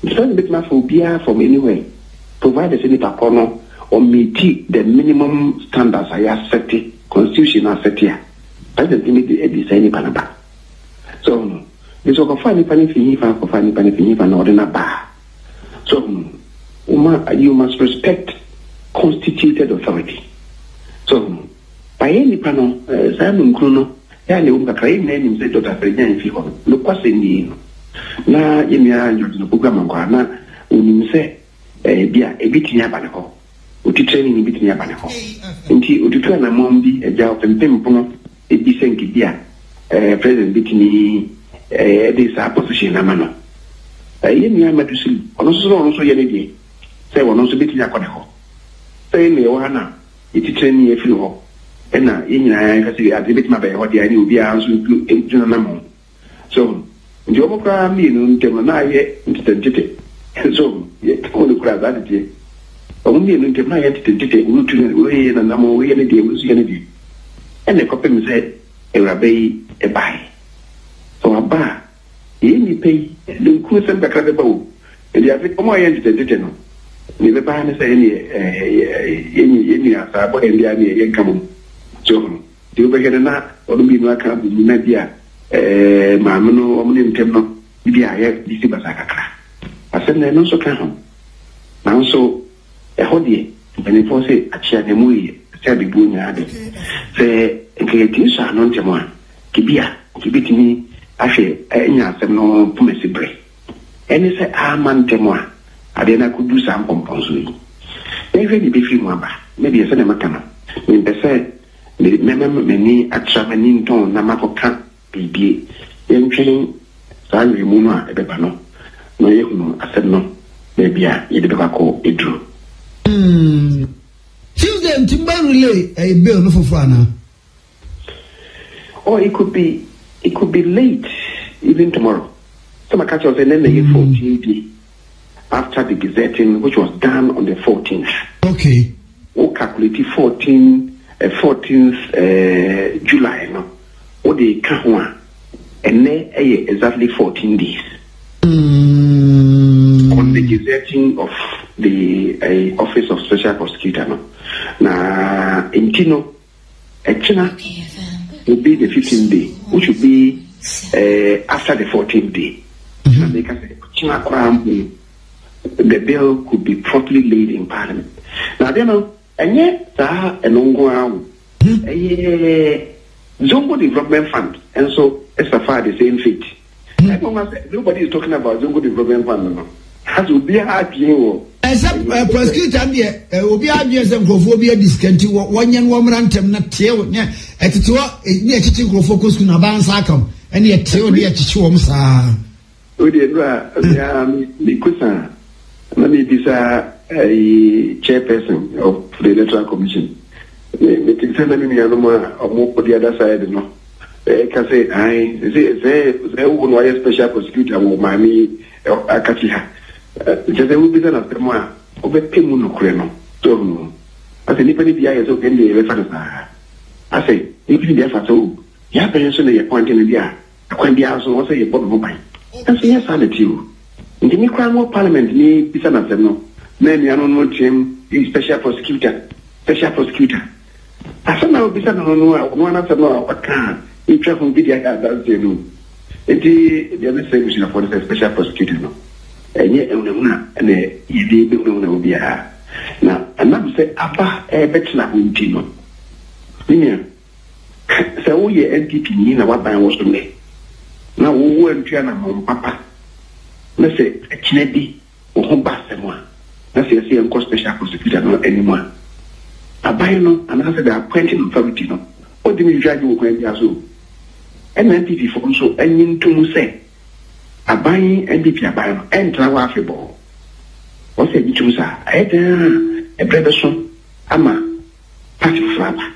it's not a bit my phobia from anywhere. Provide a Senate corner or meet the minimum standards I have set, constitutional set here. President made the design Panaba. So, this will find funny for funny and ordinary bar. So, you must respect constituted authority. So, by any panel, Simon Bruno, and the Umbaka name said Dr. President, if you look what's in the now, in the program, when you say, a bit in Yabanaho, or to training a bit in Yabanaho. Until you turn a mombi, a job and pimple, a decent idea, President Bitini. This opposition, Amano. You are to see, also Yanidi. Say one also bit in Yakonaho. Say me, Ohana, it is 10 years ago. And now, I see a bit my bay, what the idea will be answered in Junamon. So, Jomoka, me, and Temana, instant. And so, yet, all the crowd that day. Only in Temana, way and a more way any day was Yanidi. And the copy said, a rabbi, a buy. So a bar, you pay the course and the credible. And you have it more entertainment. Never buy any Sabo and the idea come. So, do you begin a nut or be like a media? Mamano, Omni Temno, the I have this Basaka. I said, I know so come. Now, so a hodie, and if I say, a chair the movie, said the boon added. Say, a creative son, non Jamon, Kibia, give it to me. Actually, no Pumesibre. And he said, man, Temoa, I then could do some compulsory. Maybe be free mamba, maybe a cinema camera. When they said, the many at Samanin tone, Namako can't be entering Sally Muna, a bepano. No, you know, I said no, maybe I did a call it drew. Tuesday and Timber relay a bill for Fana. Or it could be late, even tomorrow. So my catch was and then they get 14 after the gazetting, which was done on the 14th. Okay. We calculated 14th July, no? What they count one, and then exactly 14 days. the gazetting of the Office of Special Prosecutor. No? Na intino, China will be the 15th day, which will be after the 14th day. Because China crime, the bill could be properly laid in Parliament. Now, you know, and yet, and ongoing, Zongo Development Fund, and so it's a far the same fate. Nobody is talking about Zongo Development Fund. Has to be a hard deal. As a prosecutor, will be obvious and Grophobia discanty, one young woman and not tail, at the near teaching Grofocus in a bounce outcome, and yet tail near Chichums are. Let me be a chairperson of the Electoral Commission. Me think say me no more on the other side no. Can say I say who no special prosecutor wo mami akati ha. Just we be na temo a obetemu no kure no. So no. Ase ni pedi bia yeso kende e fa na. Ase ni pedi bia fa so. Ya penso na ye point ni bia. Akwan bia so wo say ye bodo mo ban. Ase yes sanity o. Ndi mi kwa mo parliament ni bisa na temo. Na ni anu no team special prosecutor. I said, now, because I don't know, one answer, no, I can't. You try from video, I don't know. The other solution for the special prosecutor, no. And yet, and the idea will be a. Now, another say, Abba, a better than Tino. So, we are NTP, in what I was to me. Now, we were trying Papa. Let's say, a Kennedy or home bass someone. Let's say, I'm called special prosecutor, not anymore. Abayano, and after the appointing authority, no. What do you judge you when you are so? NNPP for also, and in to say, Abaying NDP Abayano, and Trawafable. What's a Jitusa? I had a brother son, Ama, Patrick Flabber.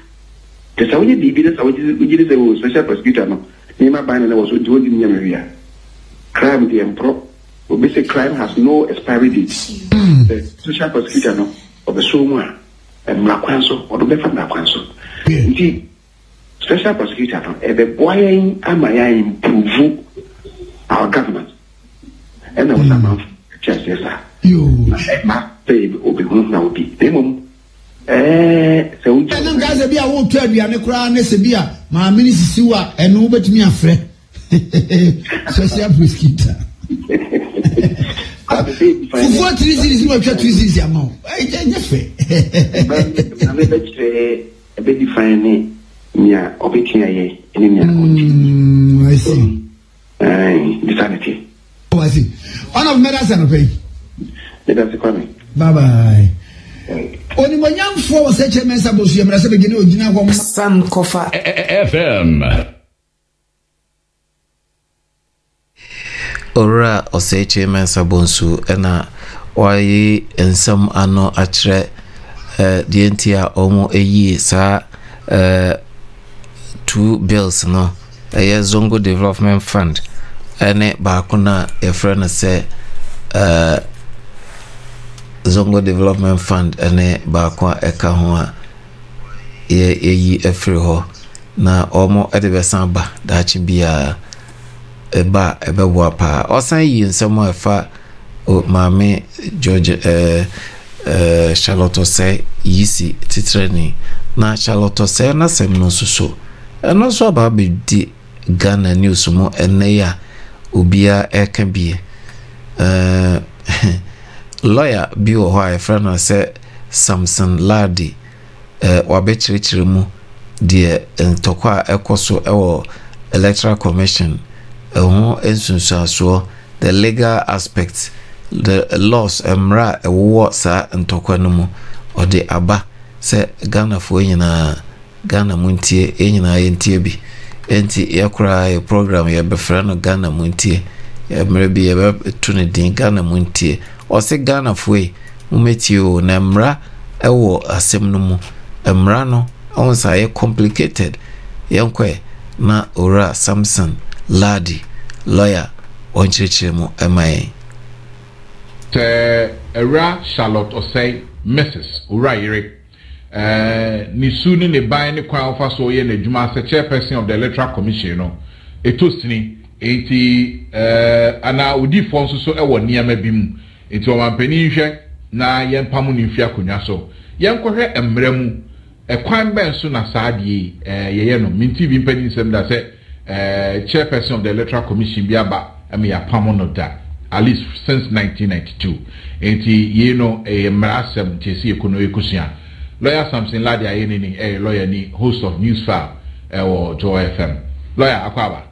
The Saudi DB, that's how we did a special prosecutor, no. Name Abayano was doing in Yamaria. Crime, the emperor, will be say crime has no expiry date. The special prosecutor, no, of the Soma. And Mrakwanso, or the Befan Mrakwanso. Indeed, special prosecutor, the boy Amaya improve our government. And there was a month, just yes, sir. You must say, Obi now be. So we can't guys be a won't tell you, and the crown is a beer, my minister, and over to me a friend. Special prosecutor. For 4 reasons, you have to use the amount. I just say, a bit defining near Obikia in I see. Insanity. Oh, I see. One of medicine of pay. Let us come. Bye bye. Only my young four such a mess about you, and beginning of Sankofa FM. Ora oseche mensa bonsu ena wayi ensam ano atre dientia omo eyi sa 2 bills no Zongo Development Fund ene baakuna e friend say Zongo Development Fund ene baakwa eka ho a eyi efri ho na omo edebesan ba dachi bia eba ebewa pa osan yi nsemo efa o mame George Charlotte say yisi titreni na Charlotte say na semno suso eno so ba be di Ghana news mo ene ya obia eka bie lawyer bi o ho a friend say Samson Ladi wabechirichiri mu de ntokwa ekoso ewo Electoral Commission so the legal aspects, the laws emra ewo sa ntokwa no mu ode aba se Ghana fo nyina Ghana muntie enyina yentie bi enti yakura program ya befra no Ghana muntie emre bi ya tune din Ghana muntie o se Ghana fo mumetie o na emra ewo asem no mu emra no on sa ye complicated yankwe na ora Samson Ladi lawyer on chichemu MIA Era Charlotte Osei Mrs. Uraire ni suni ne ban ne kwan fa so ye na djuma se chairperson of the Electoral Commission no etosini enti ana odi fo nso so e wo niam bi mu Enti o mampani hwe na yempamu ni mfia konwa so. Yenkohwe emremu ekwan ben so na saadie yeye no minti bi mpani nsem da se chairperson of the Electoral Commission biaba ame ya pamo no da at least since 1992. Enti ye no emrasem tesi ekono ekusia. Lawyer Samson Ladi ayeni ni lawyer ni host of News File or Joy FM. Lawyer Akwaba.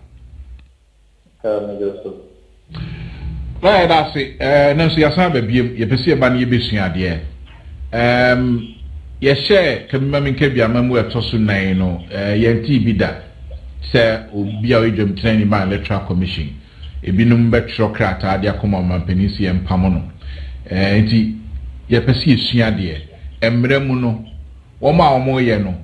Lawyer that's it. Nancy Yasabe biem ye pesi eba ni ye besua de. Ye share kemma kebia mamu etoso nan no ye nti bi da se obi a odwom training by Electoral Commission. Ebinum betro krata ade akoma mampanisi empamo no. Nti ye pesi esua de. Emremu no woma omo ye no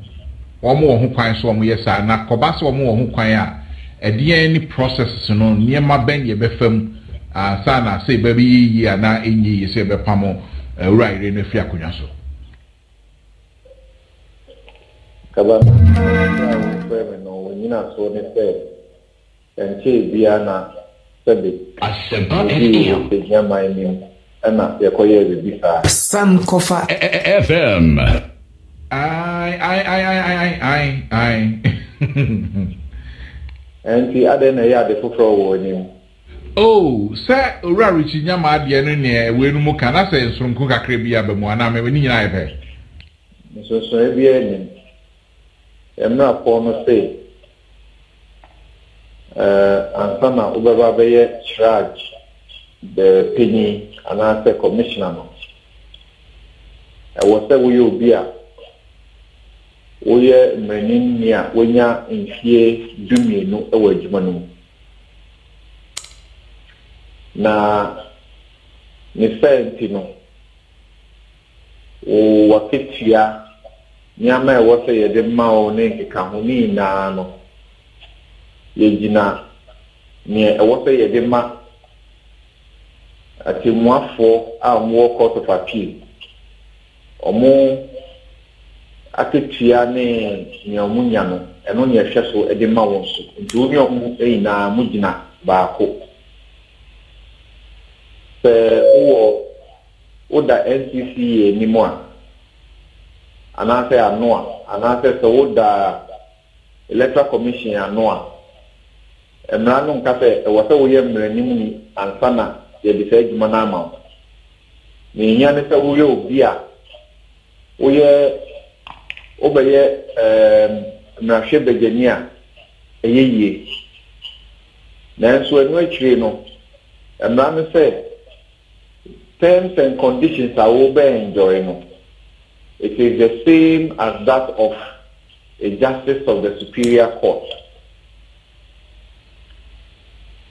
womo wo ho kwan so womo ye sa na koba so womo wo ho kwan a edian ni process no niema ben ye befam sa na say baby yi ana enyi ye se bepamo uraire no fi akonya so kaba no nyina so ne se enche bia na sebe Asempa FM ana yakoye bibisa Sankofa FM. I. Anti adena ya de foforo wo nim. Oh, sir, Rari Chinyama ade no ne we no mu kana se nsronko kakra bi abamu ana me ni nyina epe. So e bi eni. Emna po no say ansana ubaba be charge the penny and answer commissioner no. I was say we will be a we menin nia wonya nhie dumienu e wa adwuma no na ne fenti no o waketia nyama e wo say ye de ma o ne nkeka ho ni na no ye gina ne e wo say ye de ma ati muafo a mo court of appeal omo aketia ne nyamunya no eno ne hwe so e de ma won so nti oni omo na mugina baako se oda NCC ni mo anase anoa anase se oda Electoral Commission anoa emra no nka se e wo se wo ye mranim ni ansana ye de say juma na ma ni nya ne se wo ye obi a wo ye obeye mrahwe begania eyeye na so enu akire no emra ne se terms and conditions are over enjoy no it is the same as that of a justice of the superior court.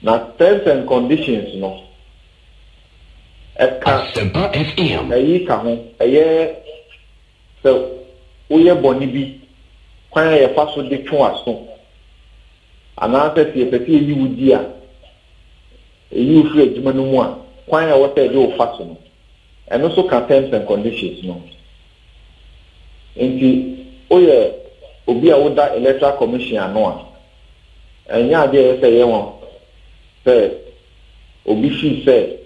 Now terms and conditions no Asempa FM. Ayi ka ho eye so uye boni bi kwan ye fa so de twa aso ana se tie peti yi wudi a eyi ufre adwuma no mu a kwan ya wota de o fa so no eno so ka terms and conditions no enti oye obi a woda Electoral Commission ano a enya ade ye se ye won se obi fi se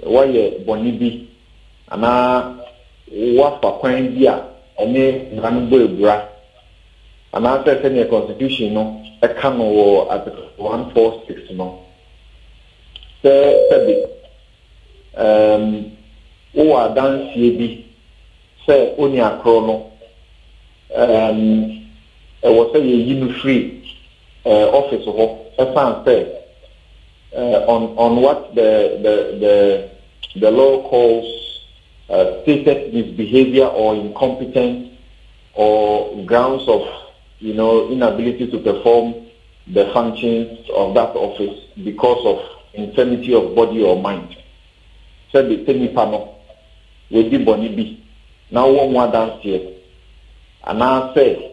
waye boni bi ana wafa kwan bi a ene ngan bo ebura ana se ne constitution no e ka no wo article 146 no se bi o adansie bi se oni akro no e wo se ye yinu free office ho e fan say on what the law calls stated misbehavior or incompetence or grounds of inability to perform the functions of that office because of infirmity of body or mind. Said the same panel with the boni bi now one more dance here and I say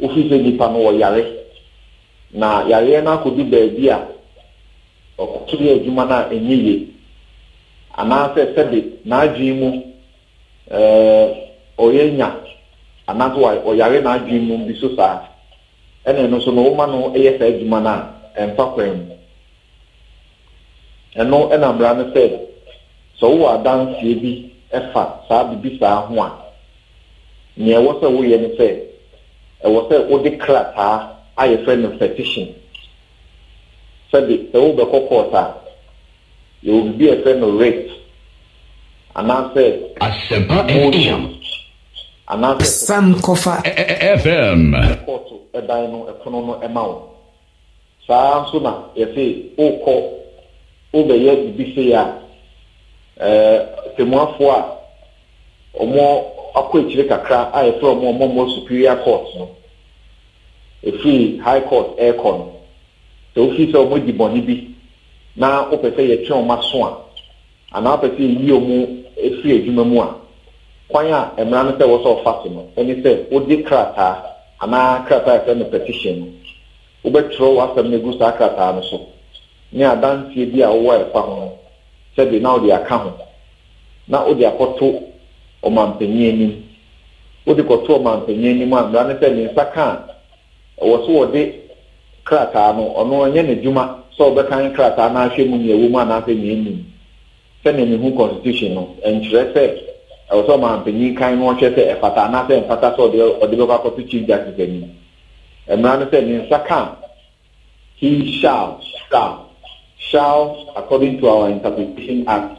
office ni panel or yare na yare na could be baby a or to the jumana enye and I said na jimu oyenya and that's why or yare na jimu bi so sa and no so no woman no eye sa jumana and fakwem and no and Ambrana said, so who are dance ye efa sabi bisa hua. Near was a way and said, I was a woody crata, I a friend of petition. Said it, the old quarter, you will be a friend of rape. And I said, and I said, Sankofa FM. A dino, a chrono amount. Saa suna yɛsɛ okɔ obɛyɛ bibi ya temuafo a ɔmo akɔ akyire kakra a yɛfrɛ ɔmo superior court no ɛfiri high court aircon no sɛ wofi sɛ ɔmo di bɔne bi na wopɛ sɛ yɛtwe ɔmo aso a anaa wopɛ sɛ yɛyi ɔmo ɛfiri adwuma mu a kwan a mmara no sɛ wɔ sɛ ɔfa so no ɛne sɛ wode krataa anaa krataa yɛfrɛ no petition no ubetro wasam negu sakata no so ne adansie bi a wo efa ho se bi na odi aka ho na odi akoto o mampanyi anim odi koto o mampanyi anim amra ne se ni saka wo so odi krata no ono onye ne djuma so obekan krata na ahwe mu ne ewu mu ana se ni anim se ne hu constitution no enkyere se wo so mampanyi kan no hwe se efata na se efata so odi be kwakoto chief justice anim. Emran said in Saka, he shall, according to our Interpretation Act,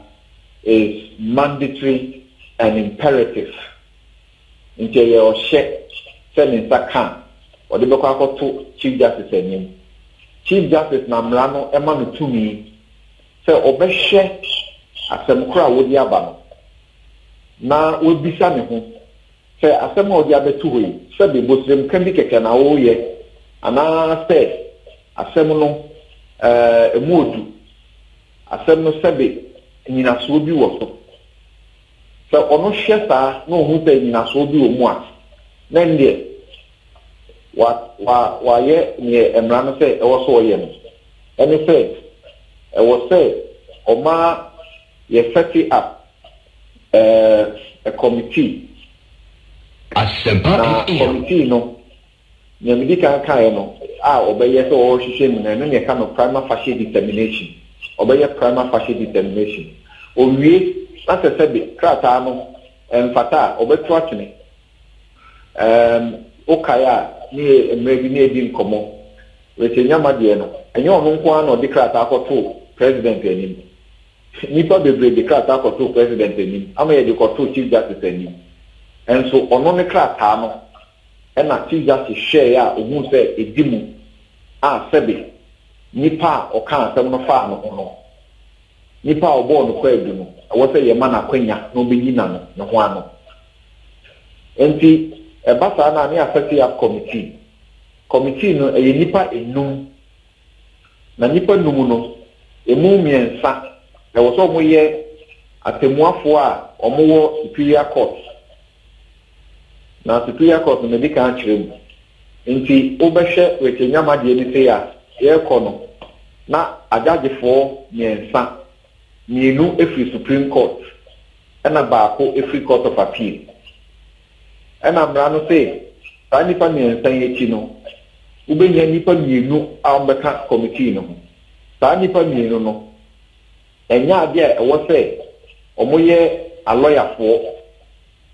is mandatory and imperative. Into your check, said in Saka, or the Bokako to Chief Justice and Chief Justice Namrano Emanu to me, say Obeshe, as a Mukra would yabano. Now will be Sanihu. Say asema odi abetu hoyi se be bosrem kan bi keke na wo ye ana se asem no emodu asem no se be nyina so bi wo so se ono hwesa no hu se nyina so bi omu a na ndie wa ye ne emra no se e wo so ye no ene se e wo se oma ye set up a committee. Committee no nyamidika kan no obeye so o hwehwe mu na ne ka no prima facie determination obeye prima facie determination owie asa sebe krata no emfata obeto atene okaya ni emregi ni edi nkomo weche nyamade no enye ono nko an odi krata akoto president enim nipa bebre de krata akoto president enim ama ye de koto chief justice enim. And so ono ne krata no e na Chief Justice share ya ohu se edimu a sebe nipa o kan asem no fa no no nipa obo no kwa edu no wo se ye ma na kwanya no be yina no ho ano enti e basa na ne afeti ya committee no e nipa enum na nipa num no emu miensa e wo so mo ye atemuafo a omo wo superior court na superior court no dika ankyerem nti obehwe wete nyamade ni se ya ye kono na agagefo nyensa mienu efri supreme court ena baako efri court of appeal ena mra no se ta nipa nyensa yechi no ubenya nipa mienu ambeka committee no ta nipa mienu no enya ade a ewo se omoye a lawyer for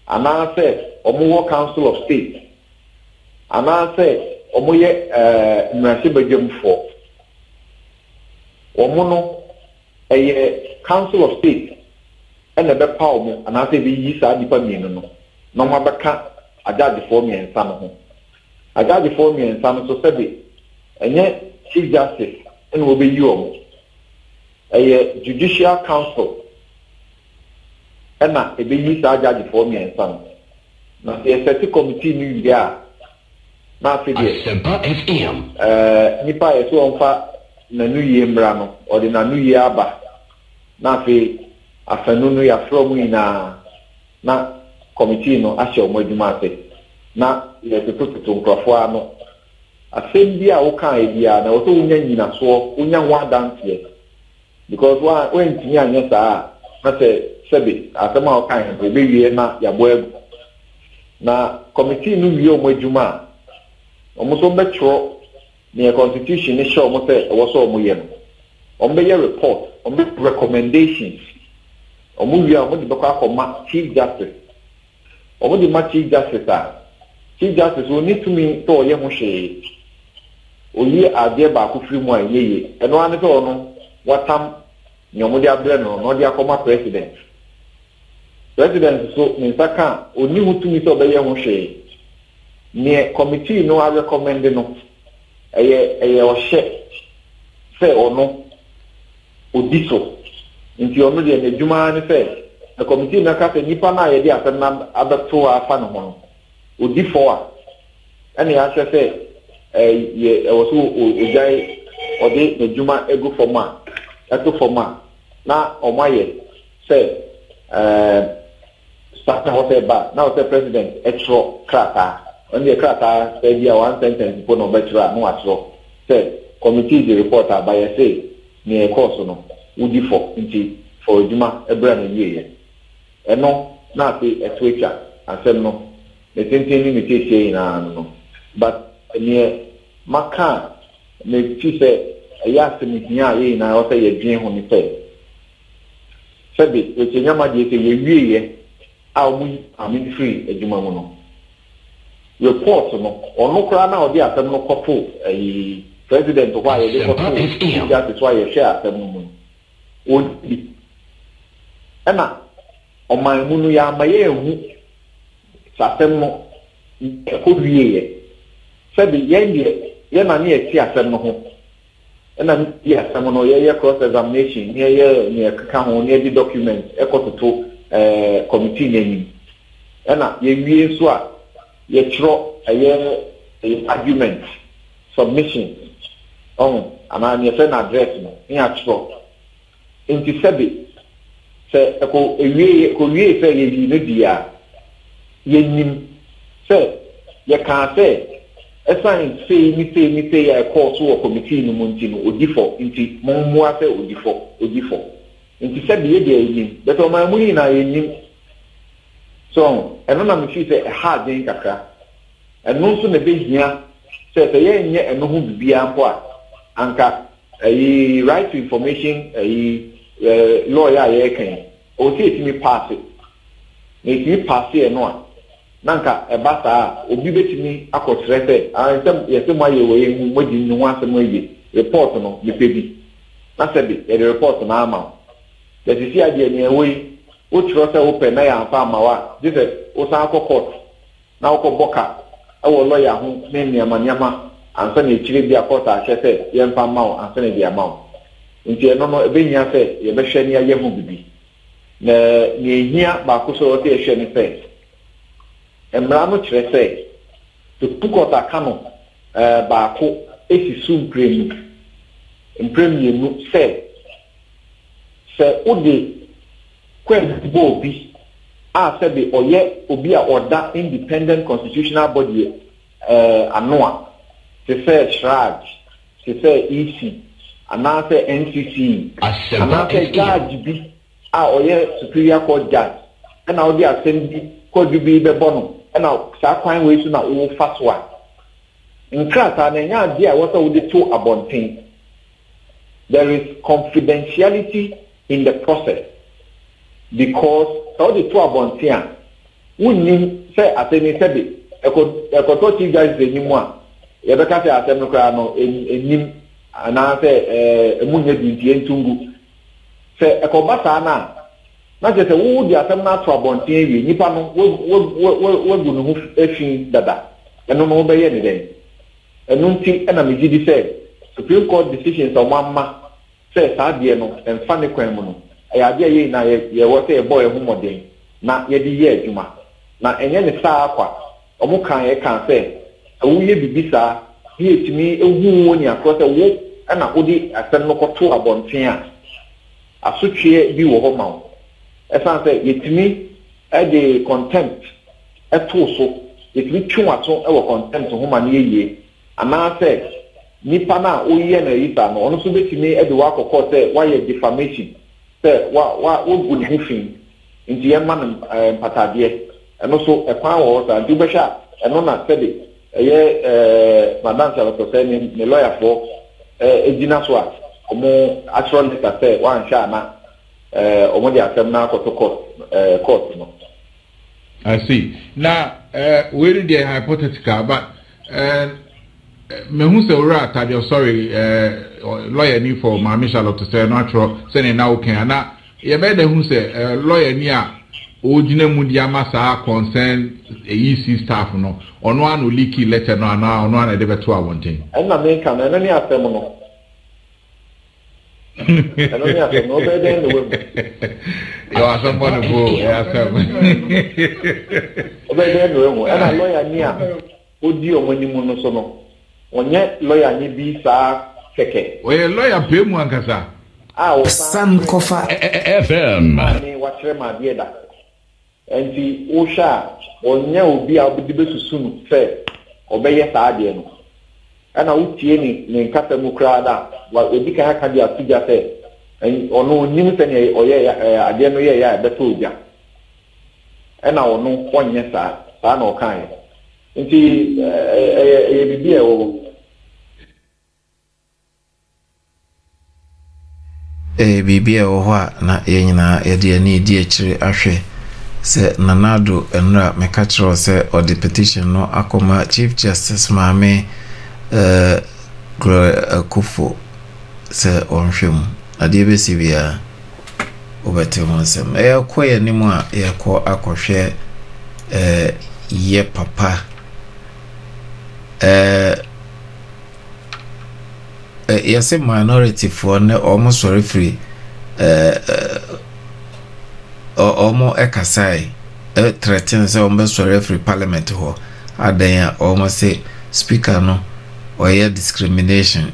ana se omo council of state ana se omo ye mmarahyɛ badwamfo omo no council of state ene be pa omo ana se bi yi sa nipa mienu no na mo abeka ajadefo miensa no ho ajadefo miensa no so sebe enye chief justice ene wo be yi omo judicial council ena ebe yi sa ajadefo miensa no na set committee ni ya na afide nipa yeso onfa na nu ye mra no odi na nu ye aba na afi afanu no ya from na committee no ahye omadwuma ase na ye tututu nkrofo ano asem bi a wo kan ebia na wo so unya nyina so unya ho adanse because when tinya anya saa na se sebe asema wo kan e be wie na ya boagu na committee no wie omadwuma omo so betro ne constitution ne show mo se wo so omo ye no on be a report, on be recommendations. On move your money back Chief Justice. On the Chief Justice. Chief Justice will need to me to Yamushe. Oye ade ba ko free mu ayeye. Eno ane to no watam nyomo dia bre no dia koma president. President so nsaka oni hutumi so be ye ho hwe. Ne committee no a recommend no. Eye o hye se ono odiso. Nti ono de na djuma ne se the committee na ka se nipa na ye dia asem na abeto afa no ho. Odifo a ene ya hye se was ojai ode the juma ego forma eto forma na omaye say start hotel ba now the president extra krata on the krata say dia one sentence for no betra no atro say committee the reporter by say near course no udifo nti for juma ebra na yeye eno na say etwecha asem no the tenteni mi te say na no but near Maka me fi say ya semi hia ye na o say ye dwen ho ni say sabi e che nyama de say ye wieye a mu amin free ejuma mu no report no ono kra na odi asem no kopo president ho aye de kopo ya se so aye share asem mu o di ena o man mu no ya maye hu asem no ko wieye sabi ye na ni eti asem no ho na ni asem no ye cross examination ni kaka ho ni di document ekototo committee ni na ye wie so a ye tro argument submission ana ni fe na address no ni atro inti sabi se ko wie fe ye ni dia ye nim se ye kan se esan say ya course wo committee no munti no odifo nti mo ase odifo nti se be ye yin but o ma muni na yin so eno na me fi say e hard den kaka eno so na be hia say ye nye eno ho bibia mpo a anka right to information lawyer ye kan o ti mi pass eno a nanka ebasa obi betimi akotrete ansem yesem aye we hu modi nwu asem aye report no mepebi na sebi e report na ama the sisi ade ne we o tro se open na ya afa amawa this o san court na o ko boka e wo lawyer hu ne nyama ansa na ekire bi akota ahye ye mfa mawo ansa na bi amawo nti eno no ebenya se ye be hwe ne aye hu bibi na ne ehia ba ko so o te hwe ne se emrano kire say to pukota kano baako esi sum premier say odi kwebo bi a say be oye obi a order independent constitutional body anoa se say shraj se say EC ana say NCC ana say judge bi a oye superior court judge na odi assembly court bi be bono na sa kwan we so na wo fatwa nkrata na nya ade a wasa wo de to abonten there is confidentiality in the process because so the to abonten a wonni say ateni sebe ekoto chief guys enyim a ye be ka say atem no kra no enyim ana say emunye dintie ntungu say ekobata na je se wo di asem na to abonten wi nipa no wo gunu hu efin dada eno no be ye ne den eno nti na me gidi se Supreme Court decisions o mamma se sa de no emfa ne kwan mu no ya de ye na ye wo se boy hu moden na ye di ye adwuma na enye ne sa akwa omo kan ye kan se wo ye bibisa ye timi ehu woni akro se wo na wo di asem no ko to abonten a asotwe bi wo ho ma esan say yetimi the contempt eto so yetimi twato e wo contempt ho ma ne yeye ana say nipa na oye na yita no ono so betimi e de wa kokọ say why defamation say wa good hifin nti e man patade eno so e kwa wo sa nti be sha eno na say madam Charlotte say ne lawyer for ejina so a omo actual letter say one sha na omo dey asem na court no. I see. Now, where did the hypothetical, but me who say right, I'm sorry, lawyer ni for my Michelle to say natural, saying now okay, na you better who say lawyer niya. Ojine mudiama sa concern EC staff no ono anu leaky letter no ana ono ana de beto a wonten na me kan na ni asem no na ni asem no be den no yo asem bono go asem be den no na lawyer ni a odi omanimu no so no onye lawyer ni bi sa keke we lawyer pe mu ankasa Sankofa FM ni watre ma bi da enti usha onye obi abudi besusu no fe obeye saade no ana utie ni nkata mu krada wa obi ka aka dia tuja fe ono nim se ne oye ade no ye ya beto oja ana ono onye sa na okan enti bibi e o bibi e o ho na ye nyina ye de ani di akire ahwe se nanado enra mekachiro se or the petition no akoma Chief Justice Mame Kufo se onhwem ade besi bia obete honsem koye nimu a ye ko akohwe ye papa yase minority for ne almost sorry free omo ekasai threaten say omo sorry free parliament ho adan omo say speaker no oye discrimination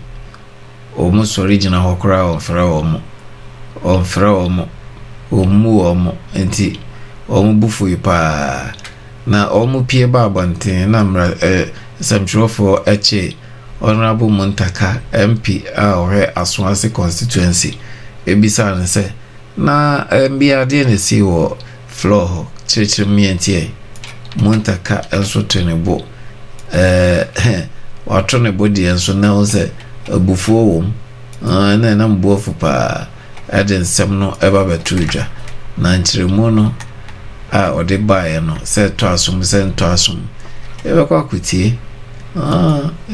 omo sorry jina hokra onfra omo enti omo bufu ipa na omo pie ba abanten na mra samchofo eche Honorable Muntaka MP ohe Aswase constituency ebisa ne say na biade ne si wo floor church mientie Muntaka enso tenebo wato ne body enso na o say abufuo wom na mbuofu pa adensem no eba betudwa na nchiremu no ode bae no say to asum ebe kwa kutie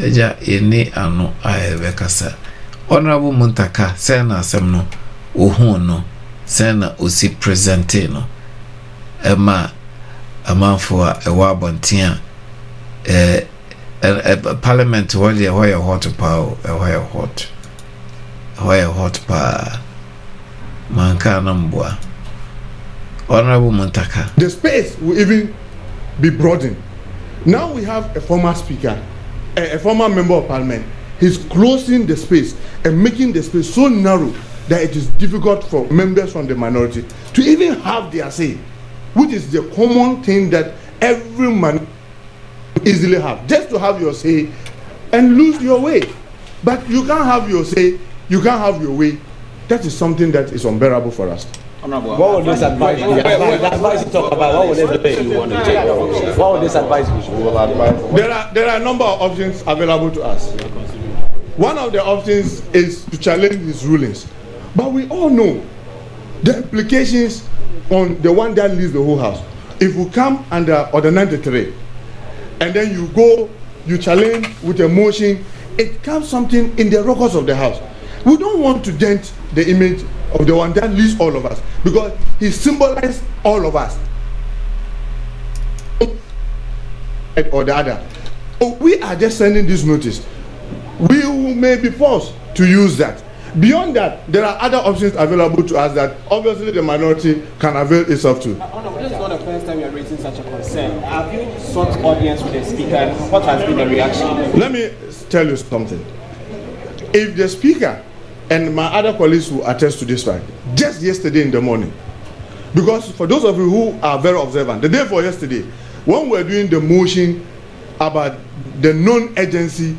eja eni ano aebe kasa Honorable Muntaka say na asem no ohun no say na osi presente no ema amanfo a ewa abonten parliament where hot power where hot pa manka na mbua Honorable Muntaka, the space will even be broadened. Now we have a former speaker, a former member of parliament. He's closing the space and making the space so narrow that it is difficult for members from the minority to even have their say, which is the common thing that every man easily have, just to have your say and lose your way. But you can't have your say, you can't have your way. That is something that is unbearable for us. What would this advice be? The advice you talk about, what would this be? What would this advice be? There are a number of options available to us. One of the options is to challenge his rulings. But we all know the implications on the one that leads the whole house. If we come under Order 93, and then you challenge with a motion, it comes something in the records of the house. We don't want to dent the image of the one that leads all of us, because he symbolized all of us, or the other. So we are just sending this notice. We may be forced to use that. Beyond that, there are other options available to us that obviously the minority can avail itself to. This is not the first time you are raising such a concern. Have you sought audience with the speaker, and what has been the reaction? Let me tell you something. If the speaker and my other colleagues will attest to this fact, just yesterday in the morning, because for those of you who are very observant, the day before yesterday, when we were doing the motion about the non-agency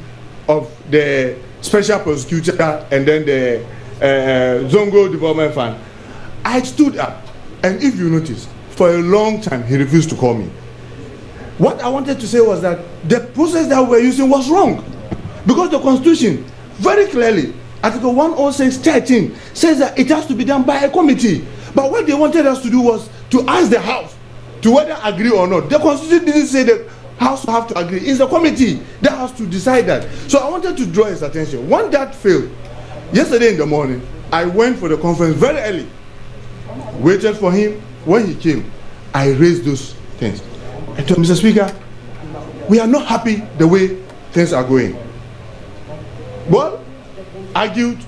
of the special prosecutor and then the Zongo Development Fund, I stood up, and if you notice, for a long time he refused to call me. What I wanted to say was that the process that we're using was wrong, because the Constitution very clearly Article 106(13) says that it has to be done by a committee. But what they wanted us to do was to ask the House to whether agree or not. The Constitution didn't say the House have to agree. It's the committee that has to decide that. So I wanted to draw his attention. When that failed, yesterday in the morning, I went for the conference very early, waited for him. When he came, I raised those things. I told Mr. Speaker, we are not happy the way things are going. Well, argued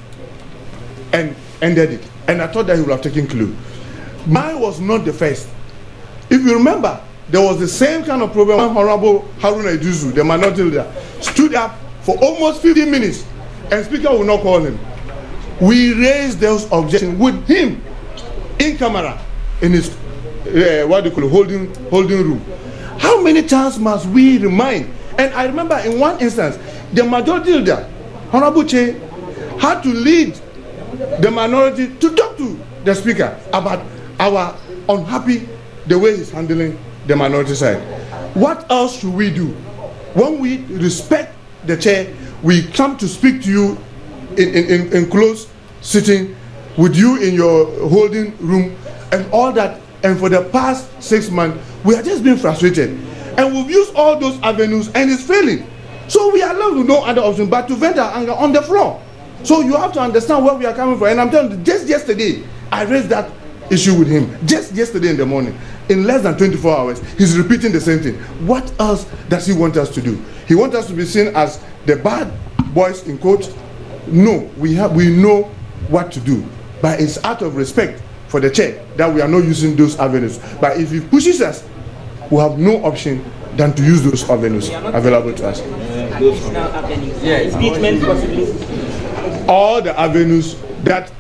and ended it. And I thought that he would have taken clue. Mine was not the first. If you remember, there was the same kind of problem when Honorable Haruna Iduzu, the minority leader, stood up for almost 15 minutes and Speaker would not call him. We raised those objections with him in camera in his holding room. How many times must we remind? And I remember in one instance, the majority leader, Honorable Che, had to lead the minority to talk to the Speaker about our unhappy the way he's handling the minority side. What else should we do? When we respect the chair, we come to speak to you in close sitting with you in your holding room and all that. And for the past 6 months, we have just been frustrated. And we've used all those avenues and it's failing. So we are left with no other option but to vent our anger on the floor. So you have to understand where we are coming from. And I'm telling you, just yesterday, I raised that issue with him. Just yesterday in the morning. In less than 24 hours, he's repeating the same thing. What else does he want us to do? He wants us to be seen as the bad boys in quotes? No, we know what to do. But it's out of respect for the chair that we are not using those avenues. But if he pushes us, we have no option than to use those avenues available to us. All the avenues that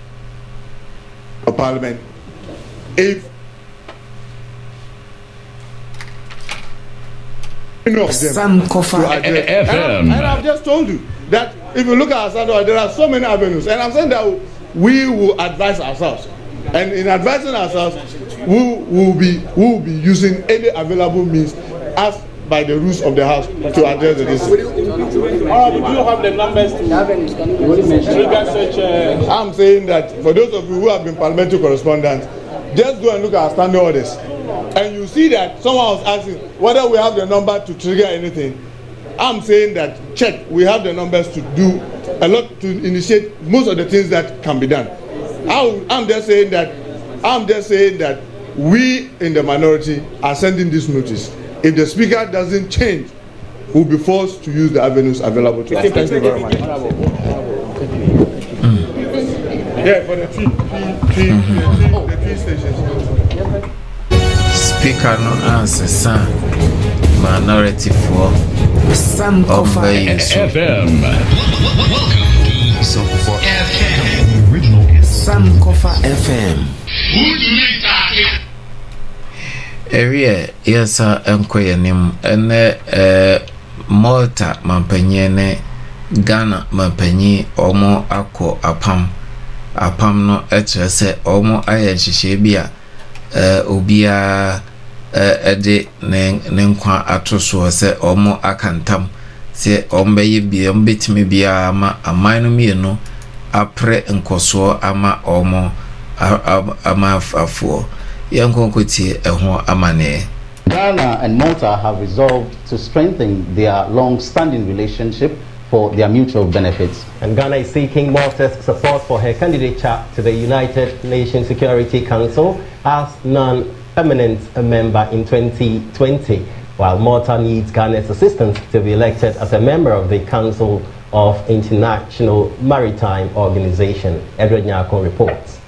Parliament, if Sankofa FM. And I've just told you that if you look at Sankofa, there are so many avenues, and I'm saying that we will advise ourselves, and in advising ourselves, we will be using any available means asked by the rules of the House to address the issue. Do you have the numbers to trigger such? I'm saying that for those of you who have been parliamentary correspondents, just go and look at our standing orders. And you see that someone was asking whether we have the number to trigger anything. I'm saying that check, we have the numbers to do a lot to initiate most of the things that can be done. I'm just saying that we in the minority are sending this notice. If the Speaker doesn't change, we'll be forced to use the avenues available to us. Thank you very much. Yeah, for the three stations. Speaker no answer, son. Minority for Sankofa FM. Sankofa FM. Sankofa FM. Area yes enkoye nim ene Malta mampanyi ne Ghana mampanyi omo akọ apam no etre se omo aye nhihye bia obia ede ne nkwa atoso se omo akantam se ombe bia ombetime bia ama aman no mienu apre nkoso ama omo ama afo Ghana and Malta have resolved to strengthen their long-standing relationship for their mutual benefits. And Ghana is seeking Malta's support for her candidature to the United Nations Security Council as non-permanent member in 2020, while Malta needs Ghana's assistance to be elected as a member of the Council of International Maritime Organization. Edward Nyako reports.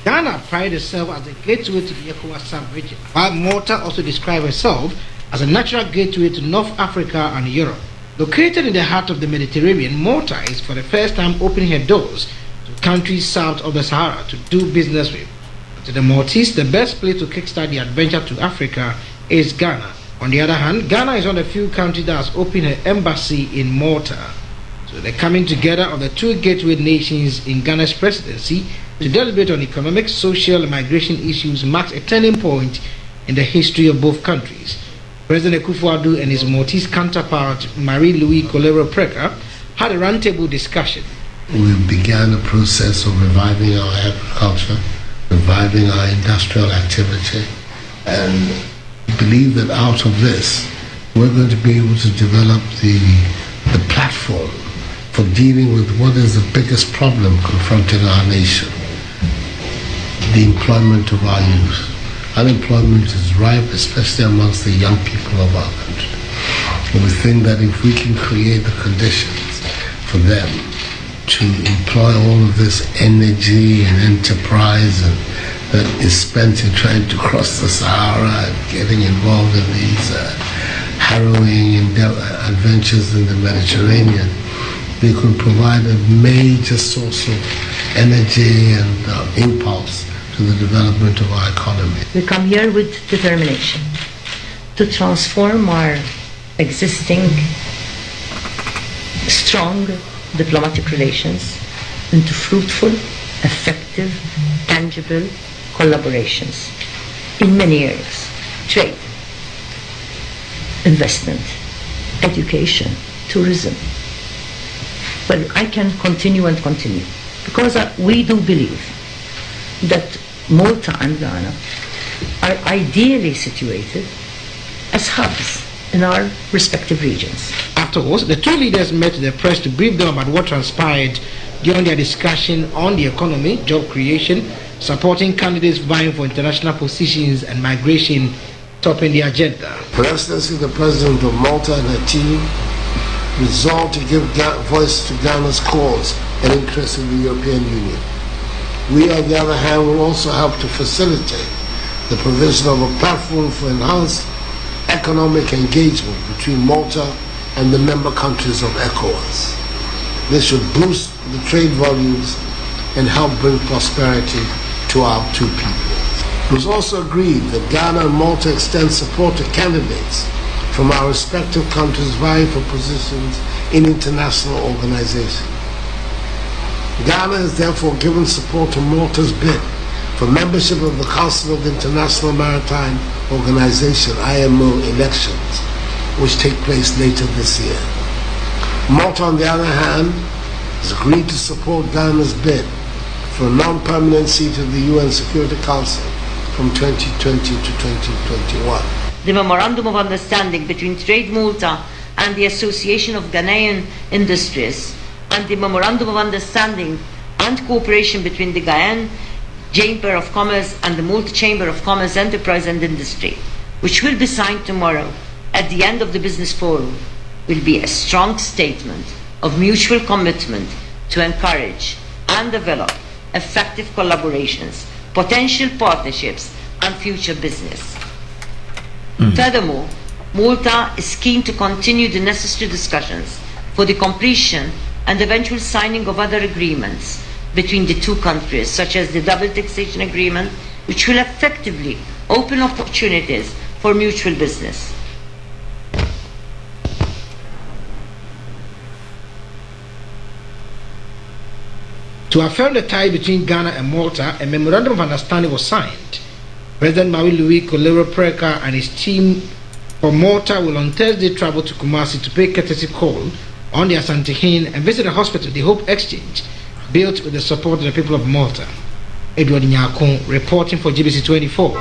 Ghana prides itself as a gateway to the ECOWAS sub-region, while Malta also describes herself as a natural gateway to North Africa and Europe. Located in the heart of the Mediterranean, Malta is for the first time opening her doors to countries south of the Sahara to do business with. To the Maltese, the best place to kickstart the adventure to Africa is Ghana. On the other hand, Ghana is one of the few countries that has opened her embassy in Malta. So the coming together of the two gateway nations in Ghana's presidency to deliberate on economic, social, and migration issues marks a turning point in the history of both countries. President Akufo-Addo and his Maltese counterpart, Marie-Louise Colero-Preca, had a roundtable discussion. We began a process of reviving our agriculture, reviving our industrial activity, and believe that out of this, we're going to be able to develop the platform for dealing with what is the biggest problem confronting our nation, the employment of our youth. Unemployment is rife, especially amongst the young people of our country. And we think that if we can create the conditions for them to employ all of this energy and enterprise that is spent in trying to cross the Sahara and getting involved in these harrowing adventures in the Mediterranean, they could provide a major source of energy and impulse to the development of our economy. We come here with determination to transform our existing strong diplomatic relations into fruitful, effective, tangible collaborations in many areas: trade, investment, education, tourism. But I can continue and continue, because we do believe that Malta and Ghana are ideally situated as hubs in our respective regions. Afterwards, the two leaders met the press to brief them about what transpired during their discussion on the economy, job creation, supporting candidates vying for international positions, and migration topping the agenda. Presidency, the President of Malta and her team resolved to give voice to Ghana's cause and interest in the European Union. We, on the other hand, will also help to facilitate the provision of a platform for enhanced economic engagement between Malta and the member countries of ECOWAS. This should boost the trade volumes and help bring prosperity to our two peoples. It was also agreed that Ghana and Malta extend support to candidates from our respective countries vying for positions in international organizations. Ghana has therefore given support to Malta's bid for membership of the Council of the International Maritime Organization, IMO, elections, which take place later this year. Malta, on the other hand, has agreed to support Ghana's bid for a non-permanent seat of the UN Security Council from 2020 to 2021. The Memorandum of Understanding between Trade Malta and the Association of Ghanaian Industries, and the Memorandum of Understanding and Cooperation between the Ghanaian Chamber of Commerce and the Malta Chamber of Commerce, Enterprise and Industry, which will be signed tomorrow at the end of the Business Forum, will be a strong statement of mutual commitment to encourage and develop effective collaborations, potential partnerships, and future business. Furthermore, Malta is keen to continue the necessary discussions for the completion and eventual signing of other agreements between the two countries, such as the double taxation agreement, which will effectively open opportunities for mutual business. To affirm the tie between Ghana and Malta, a memorandum of understanding was signed. President Marie-Louise Colero-Preka and his team from Malta will on Thursday travel to Kumasi to pay courtesy call on the Asante Hin and visit a hospital, the Hope Exchange, built with the support of the people of Malta. Edward Nyakon reporting for GBC 24.